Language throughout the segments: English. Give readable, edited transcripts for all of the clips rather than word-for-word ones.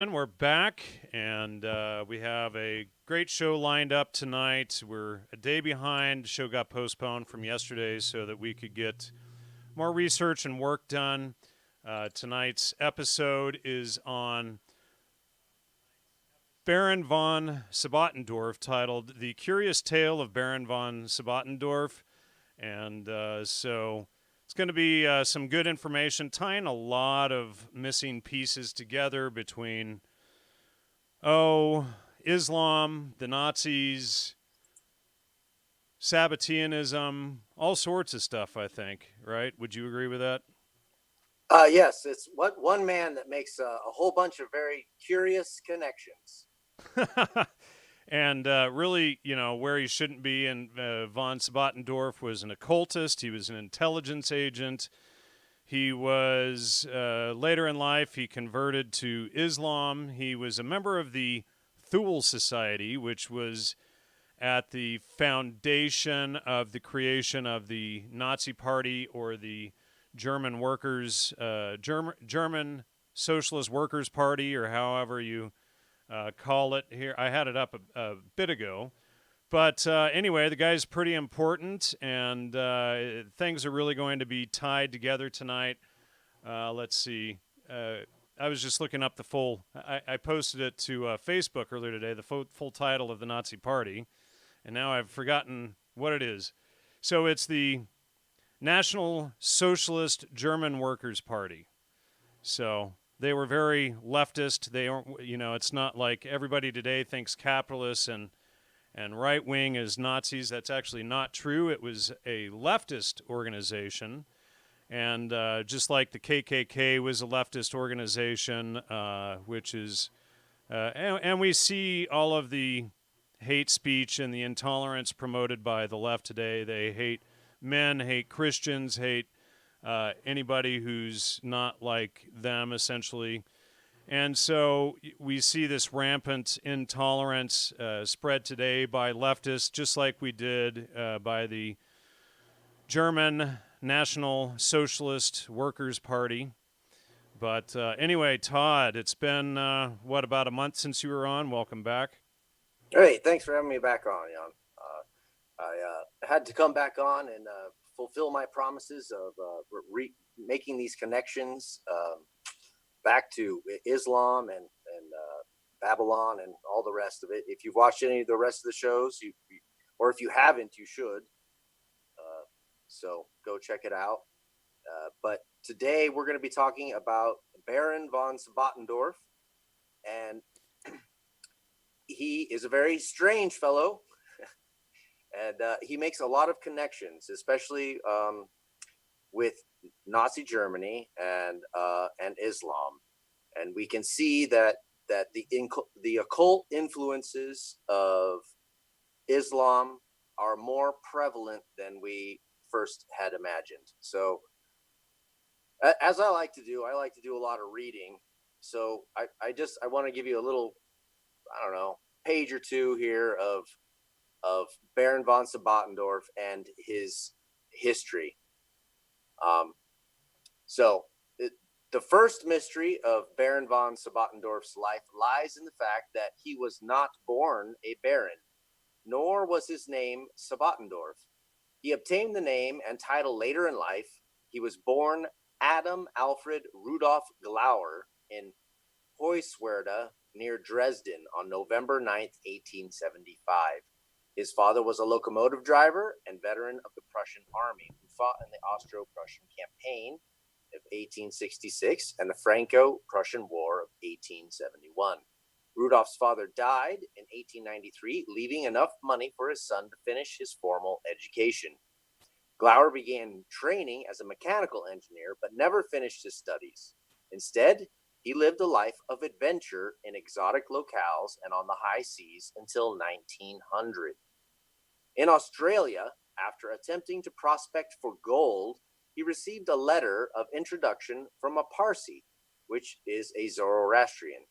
And we're back, and we have a great show lined up tonight. We're a day behind. The show got postponed from yesterday so that we could get more research and work done. Tonight's episode is on Baron von Sebottendorf, titled The Curious Tale of Baron von Sebottendorf. And so it's going to be some good information, tying a lot of missing pieces together between, Islam, the Nazis, Sabbateanism, all sorts of stuff, I think, right? Would you agree with that? Yes, it's one man that makes a whole bunch of very curious connections. And really, where he shouldn't be. And von Sebottendorf was an occultist. He was an intelligence agent. He was, later in life, he converted to Islam. He was a member of the Thule Society, which was at the foundation of the creation of the Nazi Party, or the German Workers, German Socialist Workers Party, or however you call it here. I had it up a bit ago. But anyway, the guy's pretty important, and things are really going to be tied together tonight. Let's see. I was just looking up the full. I posted it to Facebook earlier today, the full title of the Nazi Party, and now I've forgotten what it is. So it's the National Socialist German Workers Party. So they were very leftist. They aren't, it's not like everybody today thinks capitalists and right wing is Nazis. That's actually not true. It was a leftist organization. And just like the KKK was a leftist organization, which is, and we see all of the hate speech and the intolerance promoted by the left today. They hate men, hate Christians, hate anybody who's not like them, essentially. And so we see this rampant intolerance spread today by leftists, just like we did by the German National Socialist Workers' Party. But anyway, Todd, it's been, about a month since you were on? Welcome back. Hey, thanks for having me back on, Jan. I had to come back on and fulfill my promises of making these connections back to Islam and Babylon and all the rest of it. If you've watched any of the rest of the shows, or if you haven't, you should. So go check it out. But today we're going to be talking about Baron von Sebottendorf, and he is a very strange fellow, and he makes a lot of connections, especially with Nazi Germany and Islam, and we can see that the occult influences of Islam are more prevalent than we first had imagined. So, as I like to do a lot of reading. So I want to give you a little, I don't know, page or two here of Baron von Sebottendorf and his history. So the first mystery of Baron von Sebottendorf's life lies in the fact that he was not born a baron, nor was his name Sebottendorf. He obtained the name and title later in life. He was born Adam Alfred Rudolf Glauer in Hoyerswerda near Dresden on November 9th, 1875. His father was a locomotive driver and veteran of the Prussian army who fought in the Austro-Prussian campaign of 1866 and the Franco-Prussian War of 1871. Rudolph's father died in 1893, leaving enough money for his son to finish his formal education. Glauer began training as a mechanical engineer, but never finished his studies. Instead, he lived a life of adventure in exotic locales and on the high seas until 1900. In Australia, after attempting to prospect for gold, he received a letter of introduction from a Parsi, which is a Zoroastrian,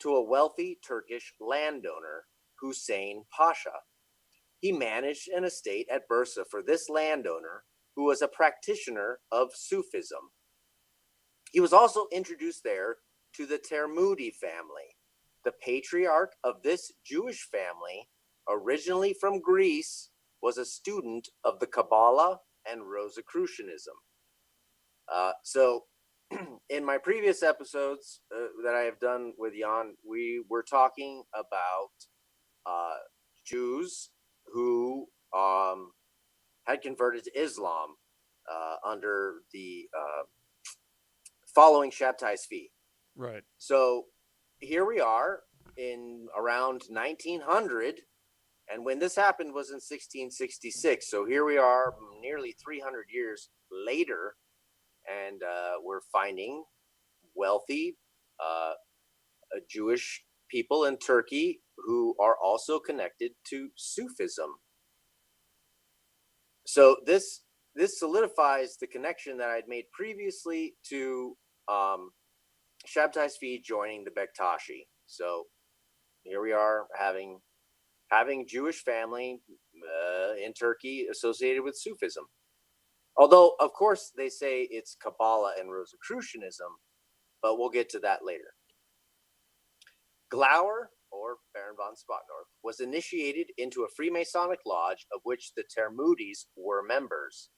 to a wealthy Turkish landowner, Hussein Pasha. He managed an estate at Bursa for this landowner, who was a practitioner of Sufism. He was also introduced there to the Termudi family. The patriarch of this Jewish family, originally from Greece, was a student of the Kabbalah and Rosicrucianism. So in my previous episodes that I have done with Jan, we were talking about Jews who had converted to Islam under the following Shabtai Tzvi. Right. So here we are in around 1900, and when this happened was in 1666. So here we are nearly 300 years later, and we're finding wealthy Jewish people in Turkey who are also connected to Sufism. So this solidifies the connection that I'd made previously to Shabtai Tzvi joining the Bektashi. So here we are having Jewish family in Turkey associated with Sufism. Although, of course, they say it's Kabbalah and Rosicrucianism, but we'll get to that later. Glauer, or Baron von Sebottendorf, was initiated into a Freemasonic lodge of which the Termudis were members.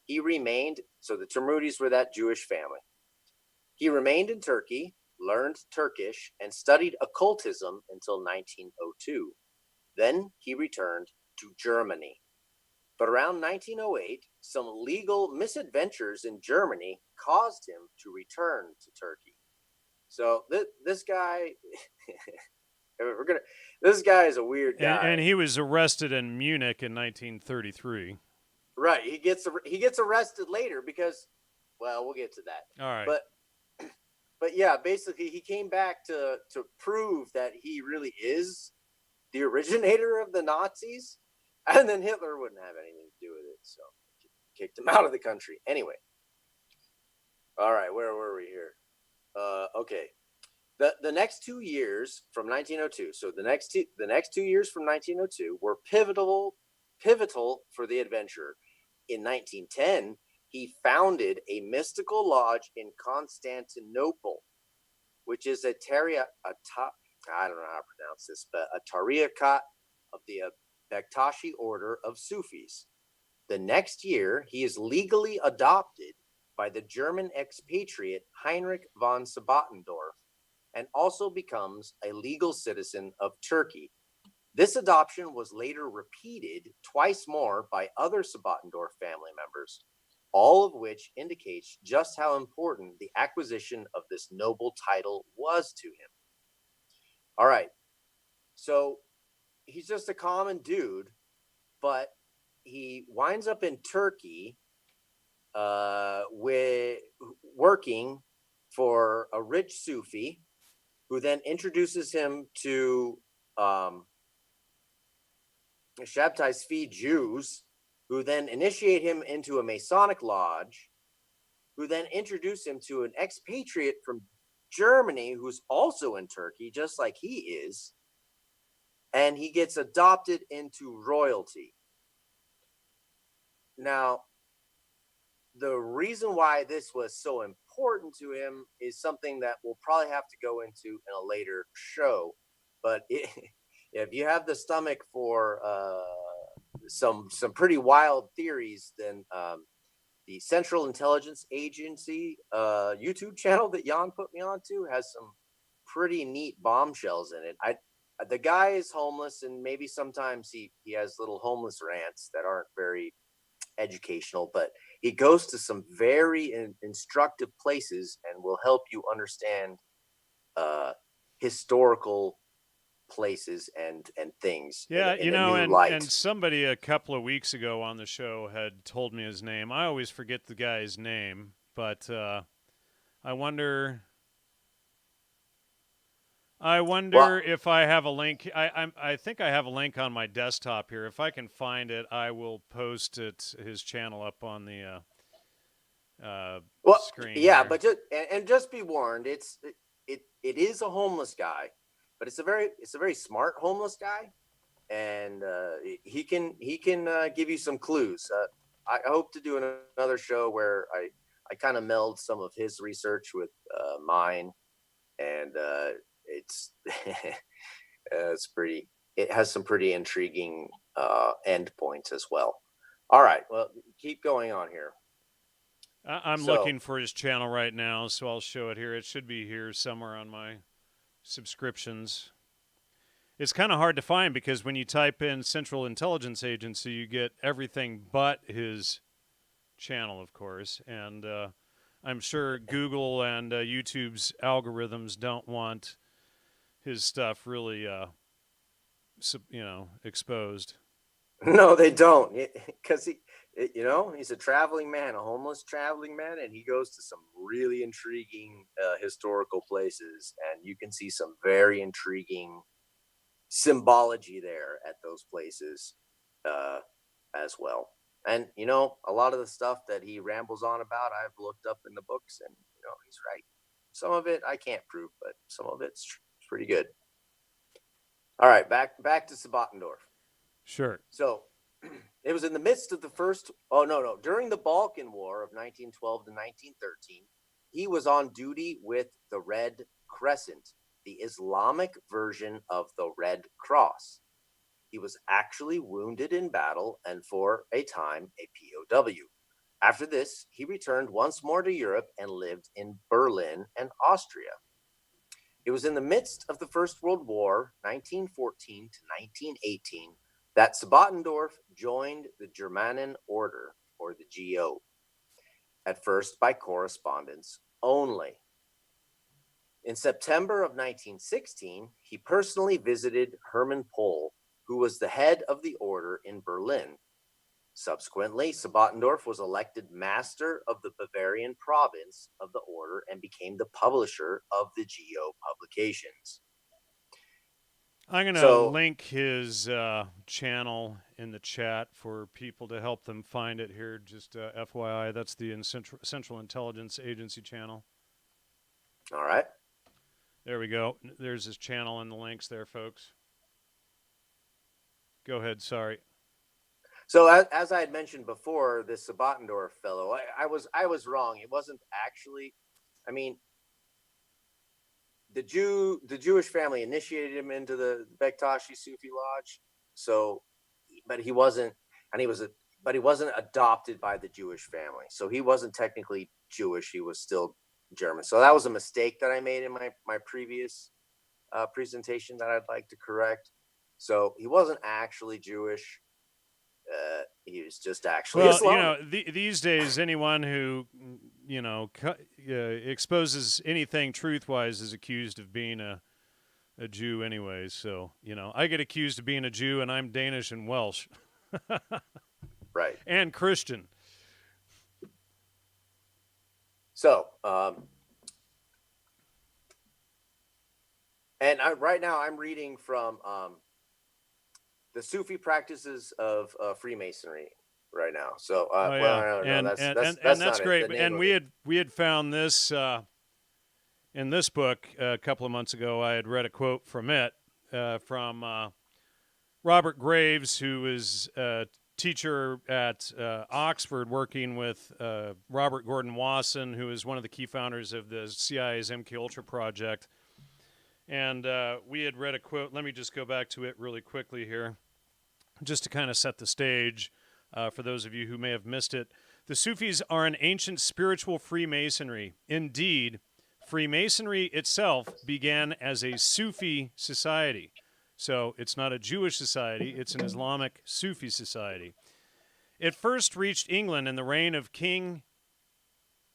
He remained, so the Termudis were that Jewish family. He remained in Turkey, learned Turkish, and studied occultism until 1902. Then he returned to Germany. But around 1908, some legal misadventures in Germany caused him to return to Turkey. So this guy, this guy is a weird guy. And he was arrested in Munich in 1933. Right, he gets arrested later because, well, we'll get to that. All right. But yeah, basically he came back to prove that he really is the originator of the Nazis, and then Hitler wouldn't have anything to do with it, so kicked him out of the country. Anyway, all right, where were we here? Okay, the next 2 years from 1902. So the next 2 years from 1902 were pivotal for the adventurer. In 1910, he founded a mystical lodge in Constantinople, which is I don't know how to pronounce this, but a tariqat of the Bektashi order of Sufis. The next year, he is legally adopted by the German expatriate Heinrich von Sebottendorf and also becomes a legal citizen of Turkey. This adoption was later repeated twice more by other Sebottendorf family members, all of which indicates just how important the acquisition of this noble title was to him. All right, so he's just a common dude, but he winds up in Turkey working for a rich Sufi who then introduces him to Shabtai Tzvi Jews, who then initiate him into a Masonic lodge, who then introduce him to an expatriate from Germany who's also in Turkey, just like he is, and he gets adopted into royalty. Now, the reason why this was so important to him is something that we'll probably have to go into in a later show, but if you have the stomach for some pretty wild theories, then the Central Intelligence Agency YouTube channel that Jan put me onto has some pretty neat bombshells in it. The guy is homeless, and maybe sometimes he has little homeless rants that aren't very educational, but he goes to some very instructive places and will help you understand historical places and things. Yeah, and somebody a couple of weeks ago on the show had told me his name. I always forget the guy's name, but I wonder if I have a link. I think I have a link on my desktop here. If I can find it, I will post his channel up on the screen. Yeah, here. but just be warned, it is a homeless guy, but it's a very smart homeless guy, and he can give you some clues. I hope to do another show where I kind of meld some of his research with mine, and it's it's pretty. It has some pretty intriguing end points as well. All right, well, keep going on here. I'm So, looking for his channel right now, so I'll show it here. It should be here somewhere on my subscriptions. It's kind of hard to find because when you type in Central Intelligence Agency, you get everything but his channel, of course. And I'm sure Google and YouTube's algorithms don't want his stuff really, exposed. no, they don't, because he's a traveling man, a homeless traveling man, and he goes to some really intriguing historical places, and you can see some very intriguing symbology there at those places as well. And a lot of the stuff that he rambles on about, I've looked up in the books, and he's right. Some of it I can't prove, but some of it's pretty good. All right, back to Sebottendorf. Sure. So it was in the midst of the first. Oh no! During the Balkan War of 1912 to 1913, he was on duty with the Red Crescent, the Islamic version of the Red Cross. He was actually wounded in battle and for a time a POW. After this, he returned once more to Europe and lived in Berlin and Austria. It was in the midst of the First World War, 1914 to 1918, that Sebottendorf joined the Germanen Order, or the GO, at first by correspondence only. In September of 1916, he personally visited Hermann Pohl, who was the head of the order in Berlin. Subsequently, Sebottendorf was elected master of the Bavarian province of the order and became the publisher of the GO publications. I'm going to link his channel in the chat for people to help them find it here. Just FYI, that's the Central Intelligence Agency channel. All right. There we go. There's his channel and the links there, folks. Go ahead. Sorry. So as I had mentioned before, this Sebottendorf fellow, I was wrong. It wasn't actually. I mean, the Jewish family initiated him into the Bektashi Sufi Lodge. So, but he wasn't adopted by the Jewish family. So he wasn't technically Jewish. He was still German. So that was a mistake that I made in my previous presentation that I'd like to correct. So he wasn't actually Jewish. He was just actually Islamic. These days, anyone who exposes anything truth-wise is accused of being a Jew anyway. So I get accused of being a Jew, and I'm Danish and Welsh, right, and Christian. So, and right now I'm reading from the Sufi practices of Freemasonry right now. So, that's great. And we had found this in this book a couple of months ago. I had read a quote from it from Robert Graves, who is a teacher at Oxford, working with Robert Gordon Wasson, who is one of the key founders of the CIA's MKUltra project. And we had read a quote. Let me just go back to it really quickly here, just to kind of set the stage for those of you who may have missed it. The Sufis are an ancient spiritual Freemasonry. Indeed, Freemasonry itself began as a Sufi society. So it's not a Jewish society, it's an Islamic Sufi society. It first reached England in the reign of King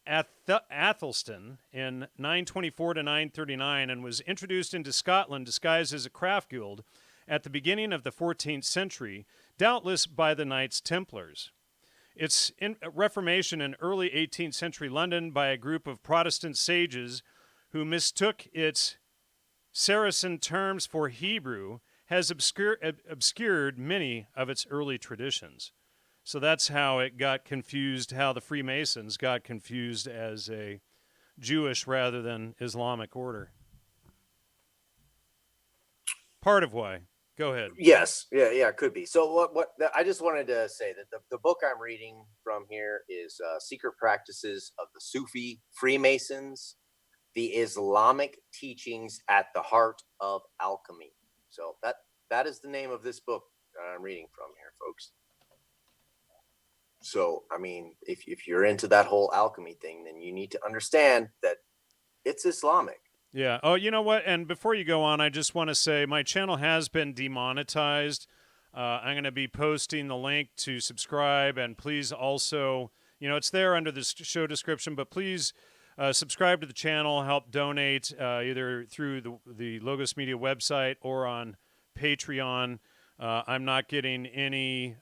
Athelstan in 924 to 939 and was introduced into Scotland disguised as a craft guild at the beginning of the 14th century, doubtless by the Knights Templars. Its reformation in early 18th century London by a group of Protestant sages who mistook its Saracen terms for Hebrew has obscured many of its early traditions. So that's how it got confused, how the Freemasons got confused as a Jewish rather than Islamic order. Part of why. Go ahead. Yes. Yeah, it could be. So what I just wanted to say that the book I'm reading from here is Secret Practices of the Sufi Freemasons, the Islamic teachings at the heart of alchemy. So that is the name of this book I'm reading from here, folks. So, I mean, if you're into that whole alchemy thing, then you need to understand that it's Islamic. Yeah. Oh, you know what? And before you go on, I just want to say my channel has been demonetized. I'm going to be posting the link to subscribe, and please also, it's there under the show description, but please subscribe to the channel, help donate either through the Logos Media website or on Patreon. I'm not getting any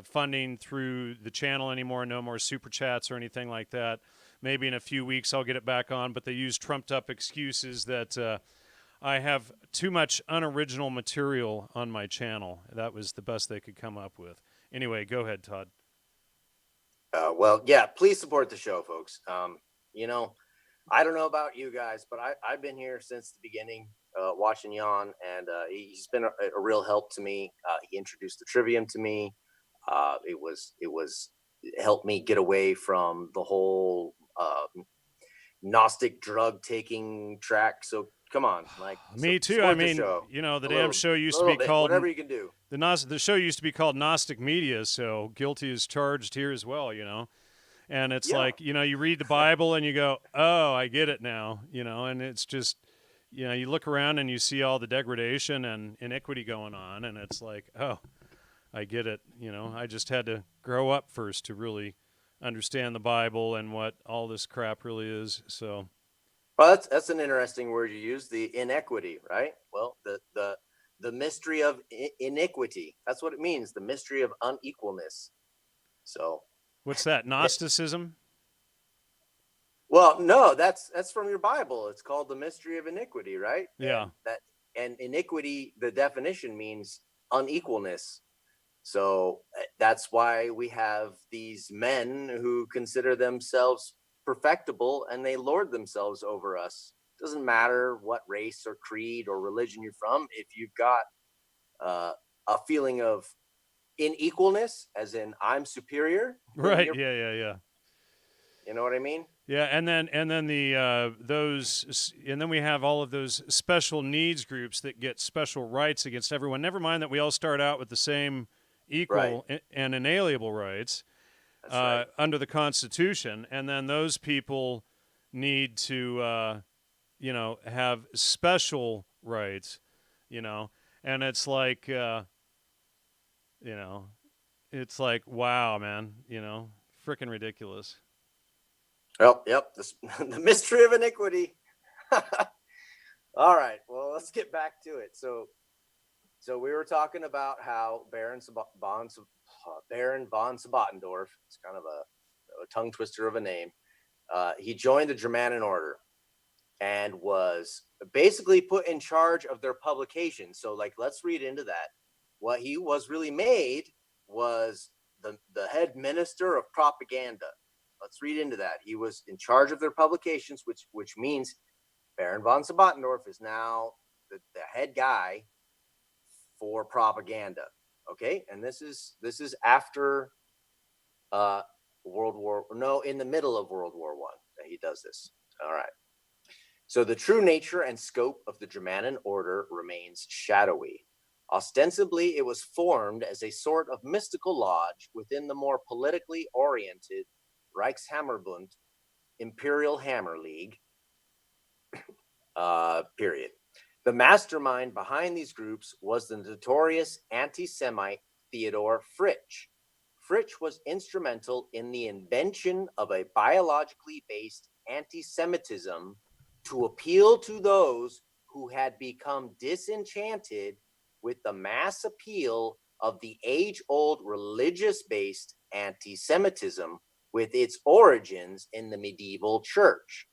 funding through the channel anymore, no more super chats or anything like that. Maybe in a few weeks I'll get it back on, but they use trumped-up excuses that I have too much unoriginal material on my channel. That was the best they could come up with. Anyway, go ahead, Todd. Well, yeah, please support the show, folks. I don't know about you guys, but I've been here since the beginning, watching Jan, and he's been a real help to me. He introduced the Trivium to me. It helped me get away from the whole Gnostic drug taking track. So come on, like me too. I mean, the damn show used to be called whatever you can do. The show used to be called Gnostic Media, so guilty is charged here as well. And it's like you read the Bible and you go, oh, I get it now. And it's just you look around and you see all the degradation and iniquity going on, and it's like, oh, I get it. I just had to grow up first to really understand the Bible and what all this crap really is. So, well, that's an interesting word you use, the inequity, right? Well, the mystery of iniquity. That's what it means, the mystery of unequalness. So, what's that? Gnosticism? Well, no, that's from your Bible. It's called the mystery of iniquity, right? Yeah. And iniquity, the definition means unequalness. So that's why we have these men who consider themselves perfectible and they lord themselves over us. Doesn't matter what race or creed or religion you're from. If you've got a feeling of unequalness, as in I'm superior, right? Yeah. You know what I mean? Yeah, and then we have all of those special needs groups that get special rights against everyone. Never mind that we all start out with the same equal and inalienable rights under the Constitution, and then those people need to have special rights, and it's like it's like, wow, man, freaking ridiculous. Well, yep, the mystery of iniquity. All right, well, let's get back to it. So we were talking about how Baron von Sebottendorf, it's kind of a tongue twister of a name. He joined the Germanen Order and was basically put in charge of their publication. So, let's read into that. What he was really made was the head minister of propaganda. Let's read into that. He was in charge of their publications, which means Baron von Sebottendorf is now the head guy for propaganda. Okay, and this is after in the middle of World War I that he does this. All right. So the true nature and scope of the Germanen Order remains shadowy. Ostensibly, it was formed as a sort of mystical lodge within the more politically oriented Reichshammerbund, Imperial Hammer League, period. The mastermind behind these groups was the notorious anti-Semite Theodor Fritsch. Fritsch was instrumental in the invention of a biologically based anti-Semitism to appeal to those who had become disenchanted with the mass appeal of the age-old religious-based anti-Semitism with its origins in the medieval church.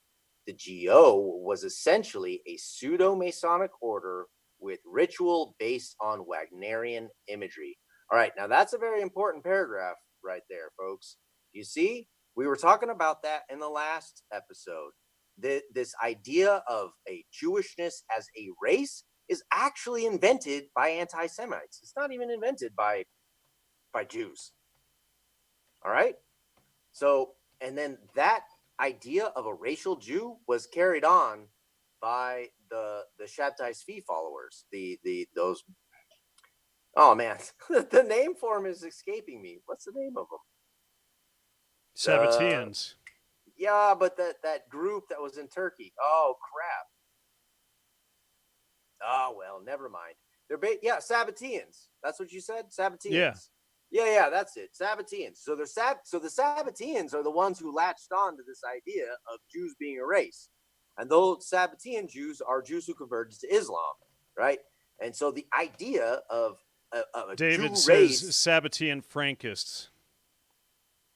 The GO was essentially a pseudo-Masonic order with ritual based on Wagnerian imagery. All right, now that's a very important paragraph right there, folks. You see, we were talking about that in the last episode. This idea of a Jewishness as a race is actually invented by anti-Semites. It's not even invented by Jews. All right? So, and then that idea of a racial Jew was carried on by the Shabtai Tzvi followers. Those. Oh man, the name for them is escaping me. What's the name of them? Sabbateans. Yeah, but that group that was in Turkey. Oh crap. Oh well, never mind. They're Sabbateans. That's what you said, Sabbateans. Yeah, that's it, Sabbateans. So the Sabbateans are the ones who latched on to this idea of Jews being a race, and those Sabbatean Jews are Jews who converted to Islam, right? And so the idea of a David Jew says race, Sabbatean Frankists.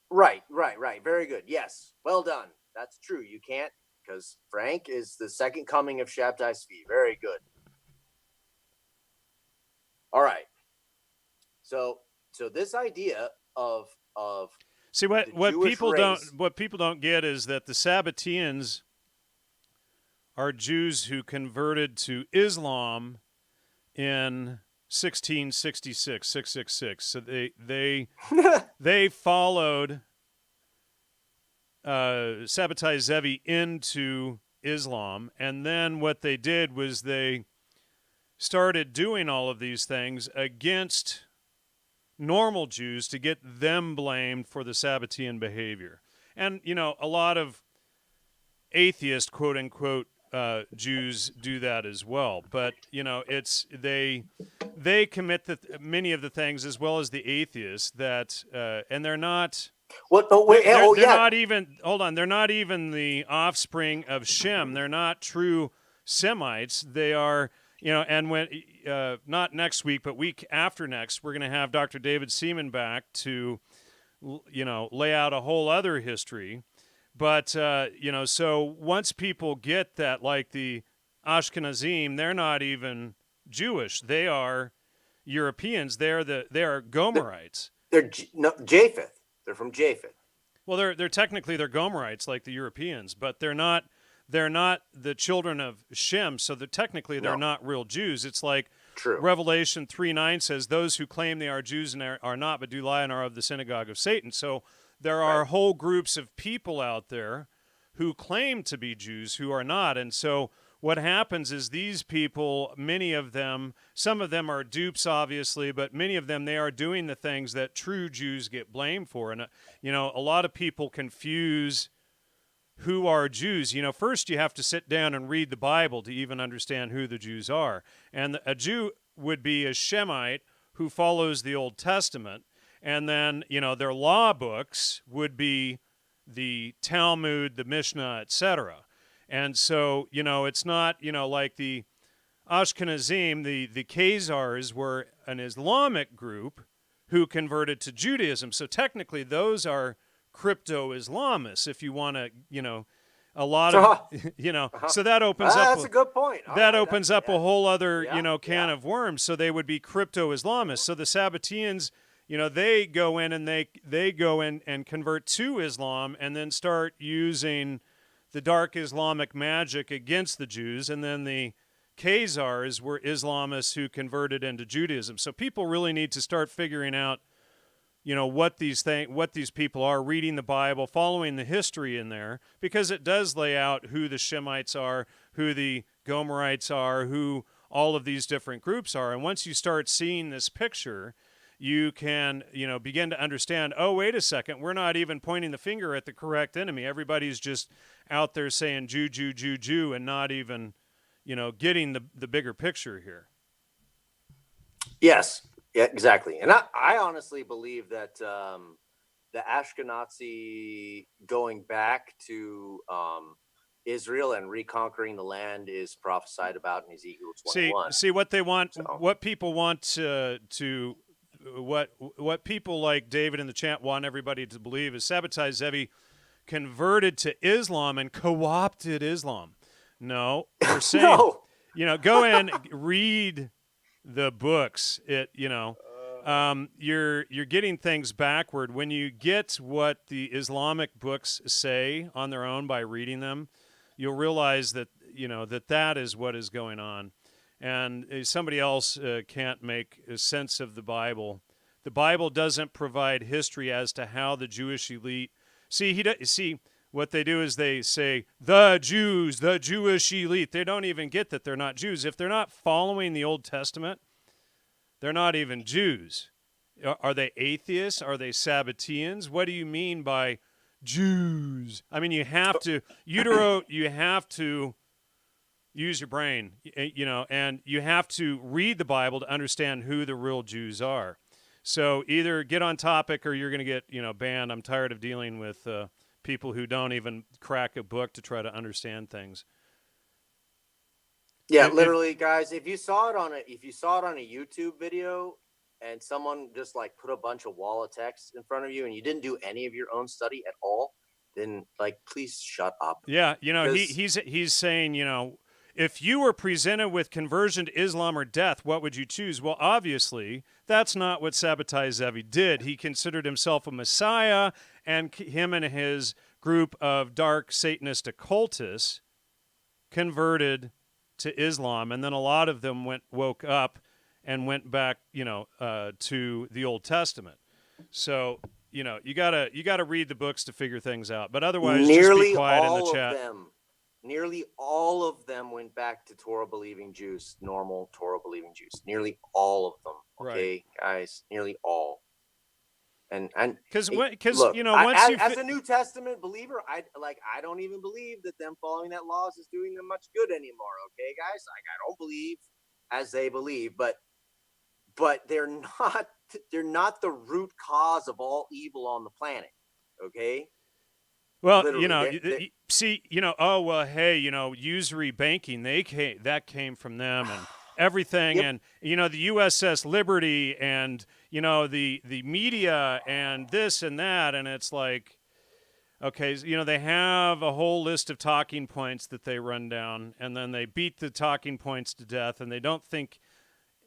Right. Very good. Yes, well done. That's true. You can't, because Frank is the second coming of Shabtai Tzvi. Very good. All right. So this idea of see what people race, don't get is that the Sabbateans are Jews who converted to Islam in 1666, 666. So they followed Shabtai Zevi into Islam, and then what they did was they started doing all of these things against normal Jews to get them blamed for the Sabbatean behavior. And, a lot of atheist, quote unquote, Jews do that as well. But, it's they commit many of the things, as well as the atheists, that and they're not. What? Oh, wait. They're yeah. not even. Hold on. They're not even the offspring of Shem. They're not true Semites. They are. And when not next week, but week after next, we're going to have Dr. David Seaman back to, lay out a whole other history. But, so once people get that, like the Ashkenazim, they're not even Jewish. They are Europeans. They are Gomerites. They're Japheth. They're from Japheth. Well, they're technically they're Gomerites like the Europeans, but they're not the children of Shem, so technically they're not real Jews. It's like True. Revelation 3:9 says, those who claim they are Jews and are not, but do lie and are of the synagogue of Satan. So there are whole groups of people out there who claim to be Jews who are not. And so what happens is these people, many of them, some of them are dupes, obviously, but many of them, they are doing the things that true Jews get blamed for. And, a lot of people confuse who are Jews. First you have to sit down and read the Bible to even understand who the Jews are. And a Jew would be a Shemite who follows the Old Testament. And then, their law books would be the Talmud, the Mishnah, etc. And so, it's not, like the Ashkenazim, the Khazars were an Islamic group who converted to Judaism. So technically those are crypto-Islamists, if you want to, a lot of, so that opens up. That's a good point. That opens up a whole other, can of worms. So they would be crypto-Islamists. So the Sabbateans, they go in and they go in and convert to Islam and then start using the dark Islamic magic against the Jews. And then the Khazars were Islamists who converted into Judaism. So people really need to start figuring out, what these people are, reading the Bible, following the history in there, because it does lay out who the Shemites are, who the Gomerites are, who all of these different groups are. And once you start seeing this picture, you can, begin to understand, oh, wait a second, we're not even pointing the finger at the correct enemy. Everybody's just out there saying Jew, Jew, Jew, Jew, and not even, getting the bigger picture here. Yes. Yeah, exactly. And I honestly believe that the Ashkenazi going back to Israel and reconquering the land is prophesied about in Ezekiel 21. See what they want, what people want what people like David in the chat want everybody to believe is Shabtai Zevi converted to Islam and co-opted Islam. No, we're saying, go in, read the books. You're getting things backward. When you get what the Islamic books say on their own by reading them, you'll realize that that is what is going on. And somebody else can't make sense of the Bible. The Bible doesn't provide history as to how the Jewish elite. See, what they do is they say, the Jews, the Jewish elite. They don't even get that they're not Jews. If they're not following the Old Testament, they're not even Jews. Are they atheists? Are they Sabbateans? What do you mean by Jews? I mean, you have to, you have to use your brain, and you have to read the Bible to understand who the real Jews are. So either get on topic or you're going to get, banned. I'm tired of dealing with people who don't even crack a book to try to understand things. Yeah, literally, guys. If you saw it on a YouTube video and someone just like put a bunch of wall of text in front of you and you didn't do any of your own study at all, then like please shut up. Yeah, he's saying, if you were presented with conversion to Islam or death, what would you choose? Well, obviously, that's not what Sabbatai Zevi did. He considered himself a messiah, and him and his group of dark Satanist occultists converted to Islam, and then a lot of them woke up and went back, to the Old Testament. So, you gotta read the books to figure things out. But otherwise, just be quiet in the chat. Nearly all of them went back to Torah-believing Jews, normal Torah-believing Jews. Nearly all of them. Okay, right. Guys, nearly all. And because look, once as a New Testament believer, I don't even believe that them following that laws is doing them much good anymore. Okay, guys, I don't believe as they believe, but they're not the root cause of all evil on the planet. Okay. Well, usury banking, that came from them and everything. Yep. And, the USS Liberty and, the media and this and that. And it's like, okay, they have a whole list of talking points that they run down, and then they beat the talking points to death, and they don't think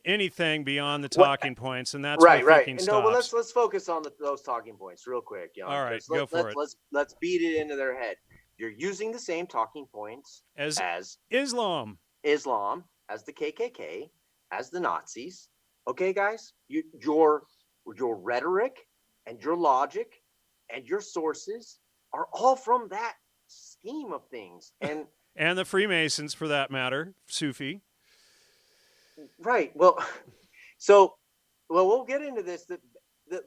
anything beyond the talking points, and that's where thinking stops. No, but let's focus on those talking points real quick. All right, go for it. Let's beat it into their head. You're using the same talking points as Islam, as the KKK, as the Nazis. Okay, guys, your rhetoric and your logic and your sources are all from that scheme of things, and and the Freemasons, for that matter, Sufi. Right. Well, we'll get into this.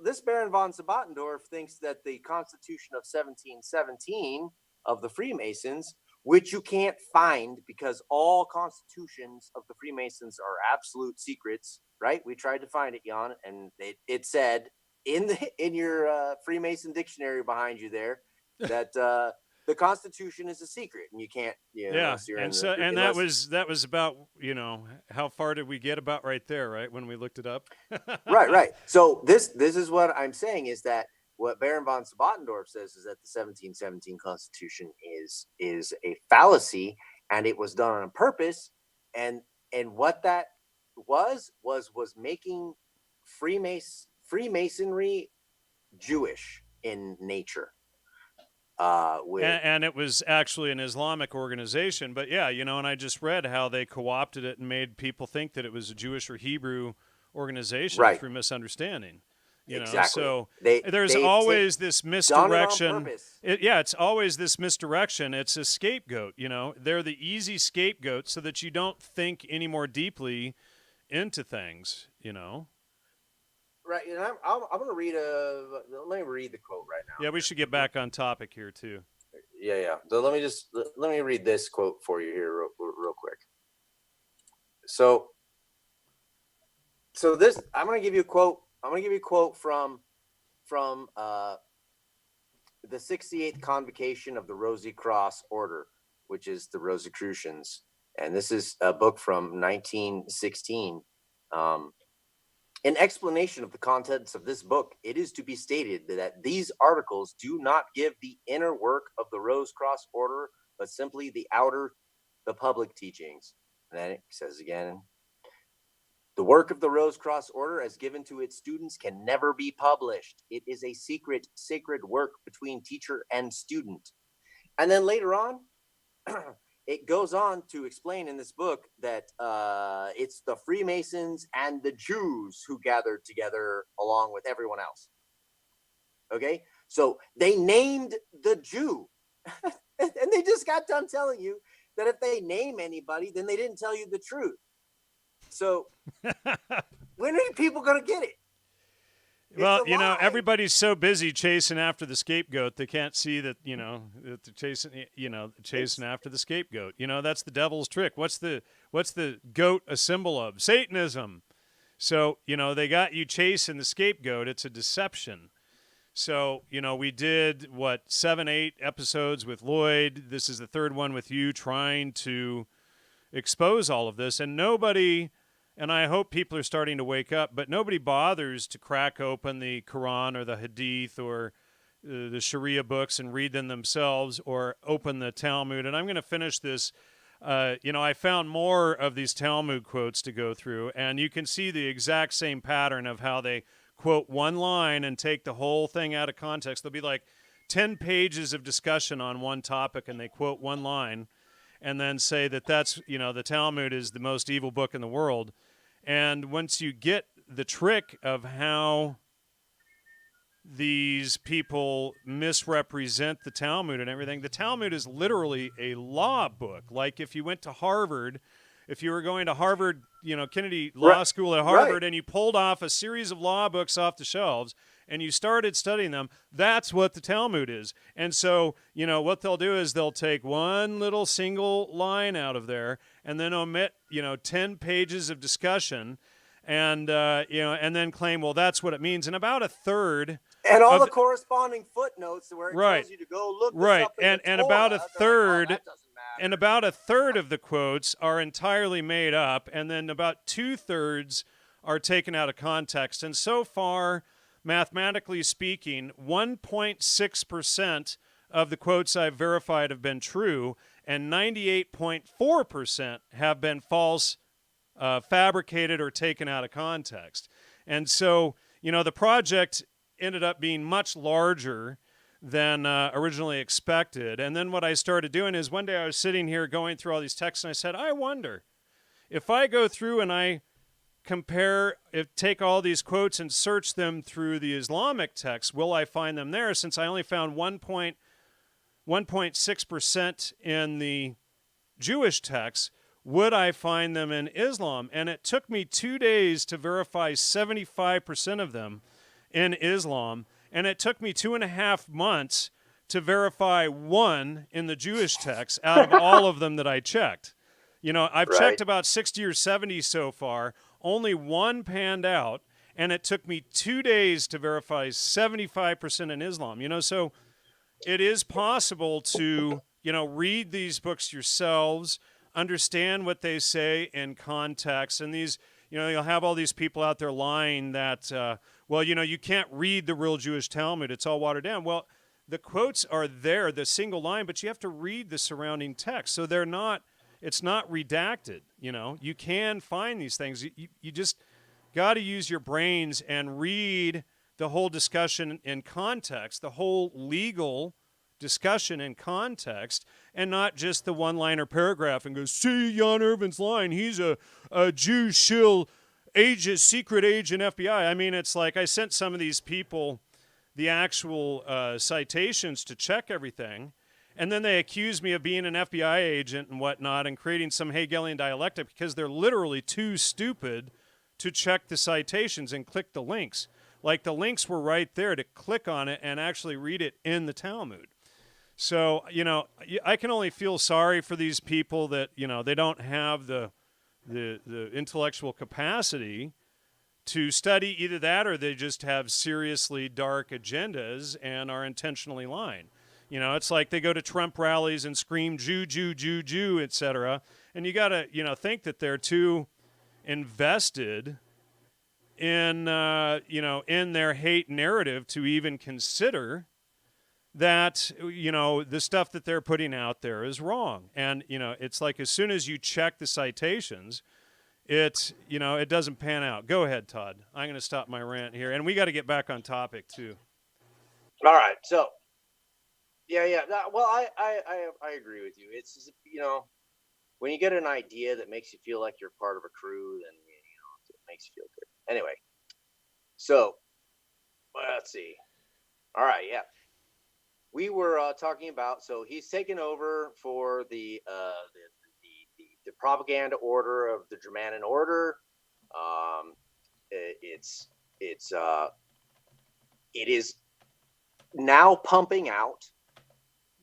This Baron von Sebottendorf thinks that the Constitution of 1717 of the Freemasons, which you can't find because all constitutions of the Freemasons are absolute secrets, right? We tried to find it, Jan, and it said in your Freemason dictionary behind you there that the Constitution is a secret, and you can't. That was about how far did we get about right there, right, when we looked it up. right. So this is what I'm saying is that what Baron von Sebottendorf says is that the 1717 Constitution is a fallacy, and it was done on purpose, and what that was making Freemasonry Jewish in nature. And it was actually an Islamic organization, but and I just read how they co-opted it and made people think that it was a Jewish or Hebrew organization through misunderstanding. Exactly. So there's always this misdirection. It's always this misdirection. It's a scapegoat. They're the easy scapegoat so that you don't think any more deeply into things. Right, and I'm going to read let me read the quote right now. Yeah, we should get back on topic here too. Yeah. So let me read this quote for you here real quick. So this, I'm going to give you a quote. I'm going to give you a quote from the 68th Convocation of the Rosy Cross Order, which is the Rosicrucians, and this is a book from 1916. In explanation of the contents of this book, it is to be stated that these articles do not give the inner work of the Rose Cross Order, but simply the public teachings. And then it says again, the work of the Rose Cross Order as given to its students can never be published. It is a secret, sacred work between teacher and student. And then later on, it goes on to explain in this book that it's the Freemasons and the Jews who gathered together along with everyone else. Okay, so they named the Jew And they just got done telling you that if they name anybody, then they didn't tell you the truth. So when are people going to get it? Well, everybody's so busy chasing after the scapegoat, they can't see that, that they're chasing after the scapegoat. That's the devil's trick. What's the goat a symbol of? Satanism. So, they got you chasing the scapegoat. It's a deception. So, we did, 7, 8 episodes with Lloyd. This is the third one with you trying to expose all of this. And nobody, and I hope people are starting to wake up, but nobody bothers to crack open the Quran or the Hadith or the Sharia books and read them themselves or open the Talmud. And I'm going to finish this. I found more of these Talmud quotes to go through, and you can see the exact same pattern of how they quote one line and take the whole thing out of context. There'll be like 10 pages of discussion on one topic, and they quote one line and then say that that's, the Talmud is the most evil book in the world. And once you get the trick of how these people misrepresent the Talmud and everything, the Talmud is literally a law book. Like if you went to Harvard, if you were going to Harvard, Kennedy Law School at Harvard, and you pulled off a series of law books off the shelves and you started studying them, that's what the Talmud is. And so, what they'll do is they'll take one little single line out of there and then omit, 10 pages of discussion and, and then claim, well, that's what it means. And about a third. And all the corresponding footnotes where it tells you to go look this up in the and Torah, about a third. that doesn't matter. And about a third of the quotes are entirely made up, and then about 2/3 are taken out of context. And so far, mathematically speaking, 1.6% of the quotes I've verified have been true, and 98.4% have been false, fabricated, or taken out of context. And so, the project ended up being much larger than originally expected. And then what I started doing is one day I was sitting here going through all these texts, and I said, I wonder if I go through and I take all these quotes and search them through the Islamic texts, will I find them there? Since I only found 1.6% in the Jewish texts, would I find them in Islam? And it took me 2 days to verify 75% of them in Islam, and it took me 2.5 months to verify one in the Jewish text out of all of them that I checked. I've checked about 60 or 70 so far. Only one panned out, and it took me 2 days to verify 75% in Islam. So it is possible to, read these books yourselves, understand what they say in context, and these, you'll have all these people out there lying that, you can't read the real Jewish Talmud. It's all watered down. Well, the quotes are there, the single line, but you have to read the surrounding text. So it's not redacted. You can find these things. You just got to use your brains and read the whole discussion in context, the whole legal discussion in context, and not just the one-liner paragraph and go, see Jan Irvin's line, he's a Jew shill agent, secret agent FBI. I mean, it's like I sent some of these people the actual citations to check everything, and then they accuse me of being an FBI agent and whatnot and creating some Hegelian dialectic because they're literally too stupid to check the citations and click the links. Like the links were right there to click on it and actually read it in the Talmud. So, I can only feel sorry for these people that, they don't have the intellectual capacity to study either that or they just have seriously dark agendas and are intentionally lying. It's like they go to Trump rallies and scream Jew, Jew, Jew, Jew, etc. And you got to, think that they're too invested in, in their hate narrative to even consider that, the stuff that they're putting out there is wrong. And, it's like as soon as you check the citations, it doesn't pan out. Go ahead, Todd. I'm going to stop my rant here. And we got to get back on topic, too. All right. So, yeah. Well, I agree with you. It's, when you get an idea that makes you feel like you're part of a crew, then, it makes you feel good. Anyway, so let's see. All right, yeah. we were talking about. So he's taken over for the propaganda order of the German Order. Um, it's it's it is now pumping out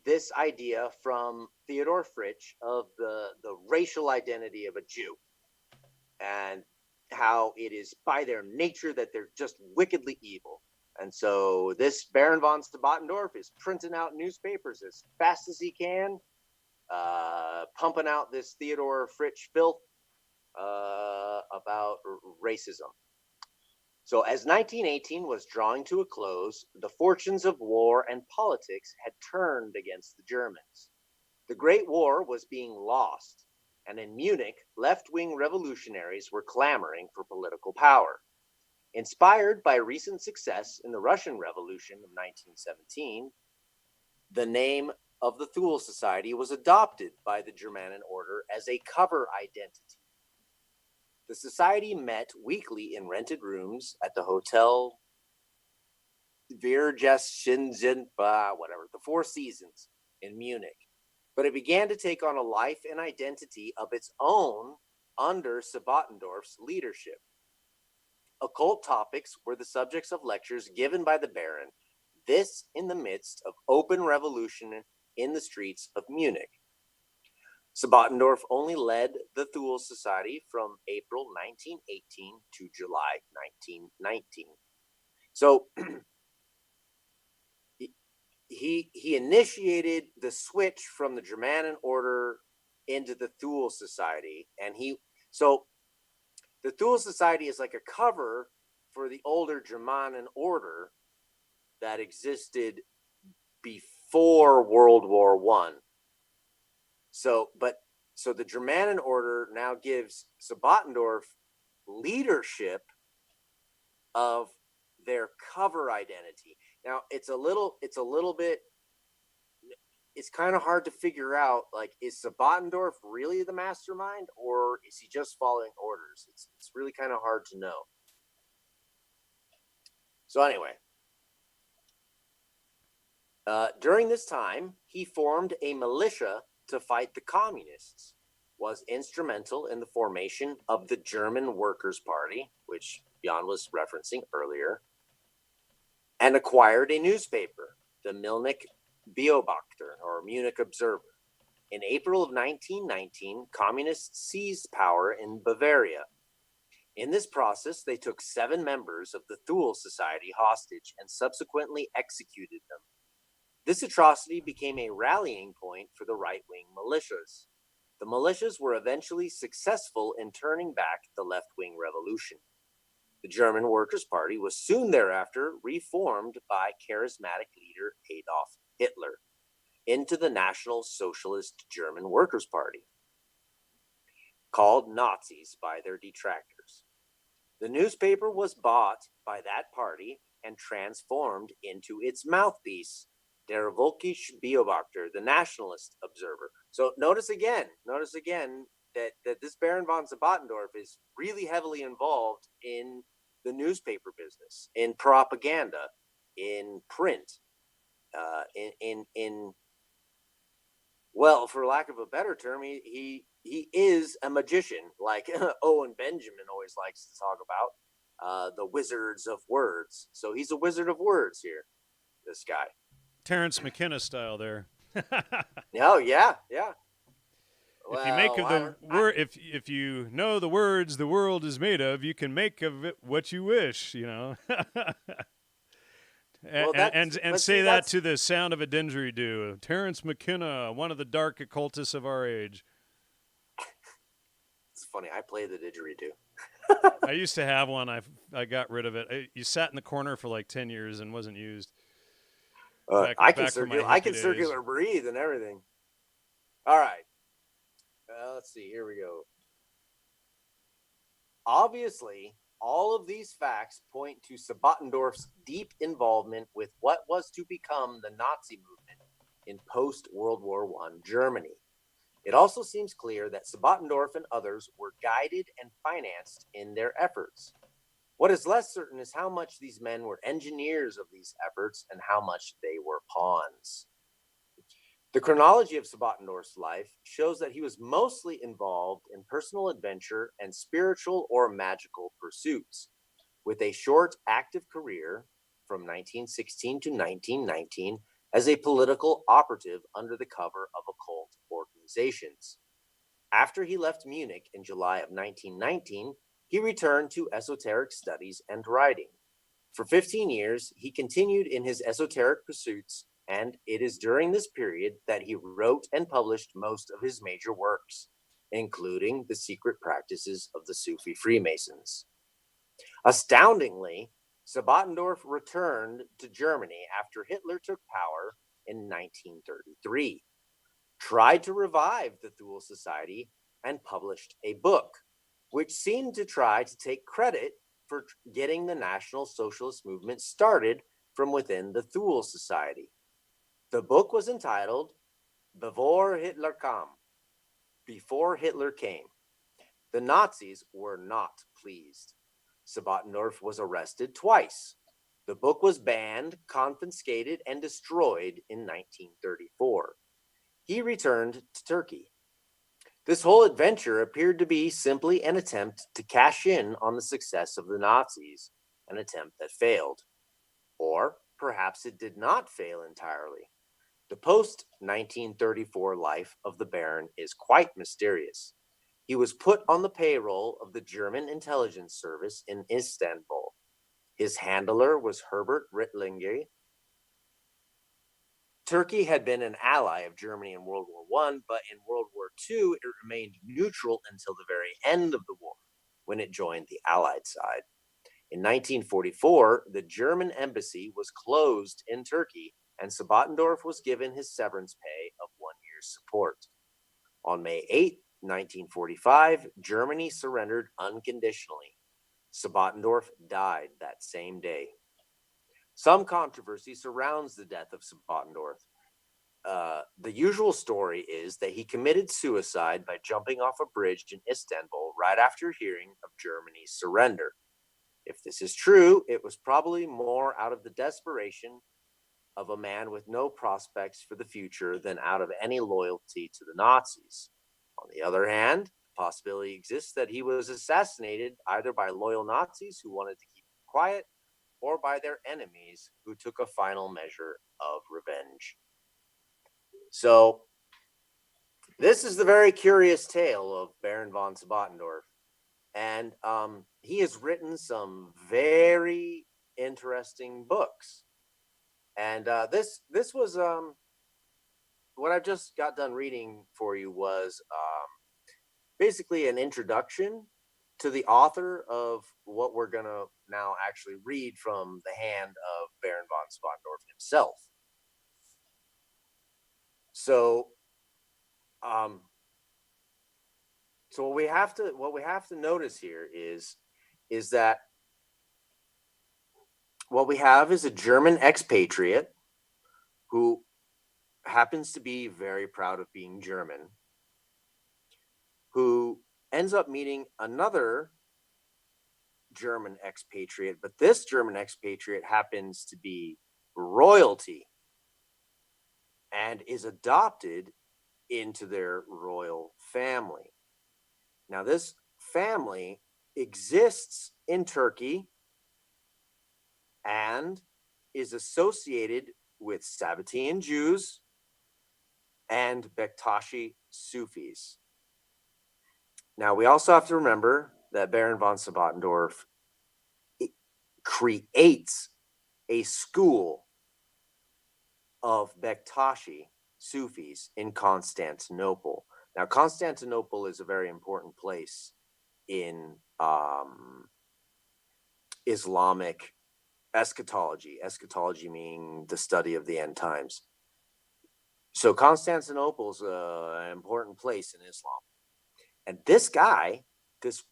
this idea from Theodor Fritsch of the racial identity of a Jew, and how it is by their nature that they're just wickedly evil. And so this Baron von Sebottendorf is printing out newspapers as fast as he can, pumping out this Theodor Fritsch filth about racism. So as 1918 was drawing to a close, the fortunes of war and politics had turned against the Germans. The Great War was being lost, and in Munich, left-wing revolutionaries were clamoring for political power. Inspired by recent success in the Russian Revolution of 1917, the name of the Thule Society was adopted by the German Order as a cover identity. The society met weekly in rented rooms at the Hotel Virgestchen, whatever, the Four Seasons in Munich. But it began to take on a life and identity of its own under Sebottendorf's leadership. Occult topics were the subjects of lectures given by the Baron, this in the midst of open revolution in the streets of Munich. Sebottendorf only led the Thule Society from April 1918 to July 1919. So he initiated the switch from the German Order into the Thule Society, and the Thule Society is like a cover for the older German Order that existed before World War I. So the German Order now gives Sebottendorf leadership of their cover identity. Now it's kind of hard to figure out, like, is Sebottendorf really the mastermind, or is he just following orders? It's really kind of hard to know. So anyway, during this time, he formed a militia to fight the communists, was instrumental in the formation of the German Workers' Party, which Jan was referencing earlier, and acquired a newspaper, the Munich Beobachter, or Munich Observer. In April of 1919, communists seized power in Bavaria. In this process, they took 7 members of the Thule Society hostage and subsequently executed them. This atrocity became a rallying point for the right-wing militias. The militias were eventually successful in turning back the left-wing revolution. The German Workers' Party was soon thereafter reformed by charismatic leader Adolf Hitler into the National Socialist German Workers' Party, called Nazis by their detractors. The newspaper was bought by that party and transformed into its mouthpiece, Der Volkische Beobachter, the Nationalist Observer. So notice again that this Baron von Sebottendorf is really heavily involved in the newspaper business, in propaganda, in print, well, for lack of a better term, he is a magician, like Owen Benjamin always likes to talk about, the wizards of words. So he's a wizard of words here, this guy. Terrence McKenna style there. Oh yeah. If you make of the word, if you know the words the world is made of, you can make of it what you wish. You know, and say that to the sound of a didgeridoo. Terrence McKenna, one of the dark occultists of our age. It's funny. I play the didgeridoo. I used to have one. I got rid of it. You sat in the corner for like 10 years and wasn't used. I can circular breathe and everything. All right. Let's see. Here we go. Obviously, all of these facts point to Sebottendorf's deep involvement with what was to become the Nazi movement in post-World War I Germany. It also seems clear that Sebottendorf and others were guided and financed in their efforts. What is less certain is how much these men were engineers of these efforts and how much they were pawns. The chronology of Sebottendorf's life shows that he was mostly involved in personal adventure and spiritual or magical pursuits, with a short active career from 1916 to 1919 as a political operative under the cover of occult organizations. After he left Munich in July of 1919, he returned to esoteric studies and writing. For 15 years, he continued in his esoteric pursuits, and it is during this period that he wrote and published most of his major works, including The Secret Practices of the Sufi Freemasons. Astoundingly, Sebottendorf returned to Germany after Hitler took power in 1933, tried to revive the Thule Society, and published a book, which seemed to try to take credit for getting the National Socialist movement started from within the Thule Society. The book was entitled Bevor Hitler kam, Before Hitler Came. The Nazis were not pleased. Sebottendorf was arrested twice. The book was banned, confiscated, and destroyed in 1934. He returned to Turkey. This whole adventure appeared to be simply an attempt to cash in on the success of the Nazis, an attempt that failed. Or perhaps it did not fail entirely. The post-1934 life of the Baron is quite mysterious. He was put on the payroll of the German intelligence service in Istanbul. His handler was Herbert Rittlinger. Turkey had been an ally of Germany in World War I, but in World War II, it remained neutral until the very end of the war, when it joined the Allied side. In 1944, the German embassy was closed in Turkey, and Sebottendorf was given his severance pay of 1 year's support. On May 8, 1945, Germany surrendered unconditionally. Sebottendorf died that same day. Some controversy surrounds the death of Sebottendorf. The usual story is that he committed suicide by jumping off a bridge in Istanbul right after hearing of Germany's surrender. If this is true, it was probably more out of the desperation of a man with no prospects for the future than out of any loyalty to the Nazis. On the other hand, the possibility exists that he was assassinated either by loyal Nazis who wanted to keep him quiet or by their enemies who took a final measure of revenge. So, this is the very curious tale of Baron von Sebottendorf. And he has written some very interesting books. And this was what I've just got done reading for you was basically an introduction to the author of what we're going to now actually read from the hand of Baron von Sebottendorf himself. So what we have to notice here is that what we have is a German expatriate who happens to be very proud of being German, who ends up meeting another German expatriate, but this German expatriate happens to be royalty and is adopted into their royal family. Now, this family exists in Turkey and is associated with Sabbatean Jews and Bektashi Sufis. Now, we also have to remember that Baron von Sebottendorf creates a school of Bektashi Sufis in Constantinople. Now, Constantinople is a very important place in Islamic eschatology. Eschatology meaning the study of the end times. So Constantinople is an important place in Islam. And this guy, this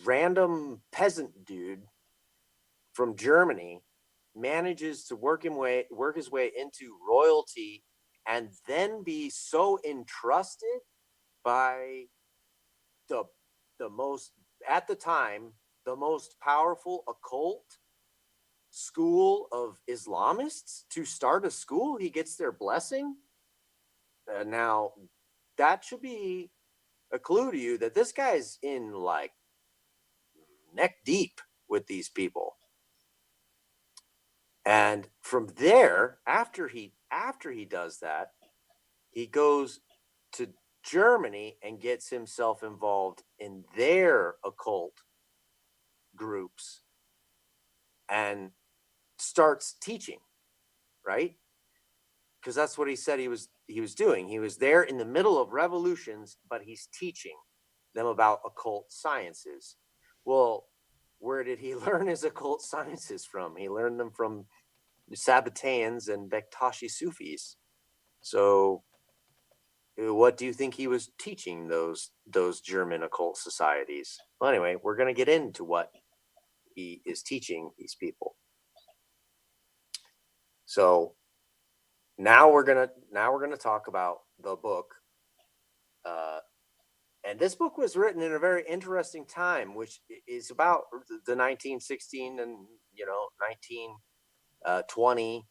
random peasant dude from Germany, manages to work his way into royalty and then be so entrusted by the most, at the time, the most powerful occult school of Islamists to start a school. He gets their blessing. Now, that should be a clue to you that this guy's in like neck deep with these people. And from there, after he does that, he goes to Germany and gets himself involved in their occult groups and starts teaching, right? Because that's what he said he was doing. He was there in the middle of revolutions, but he's teaching them about occult sciences. Well, where did he learn his occult sciences from? He learned them from Sabbatans and Bektashi Sufis. So what do you think he was teaching those German occult societies? Well, anyway, we're going to get into what he is teaching these people. So now we're gonna talk about the book, and this book was written in a very interesting time, which is about the 1916 and 1920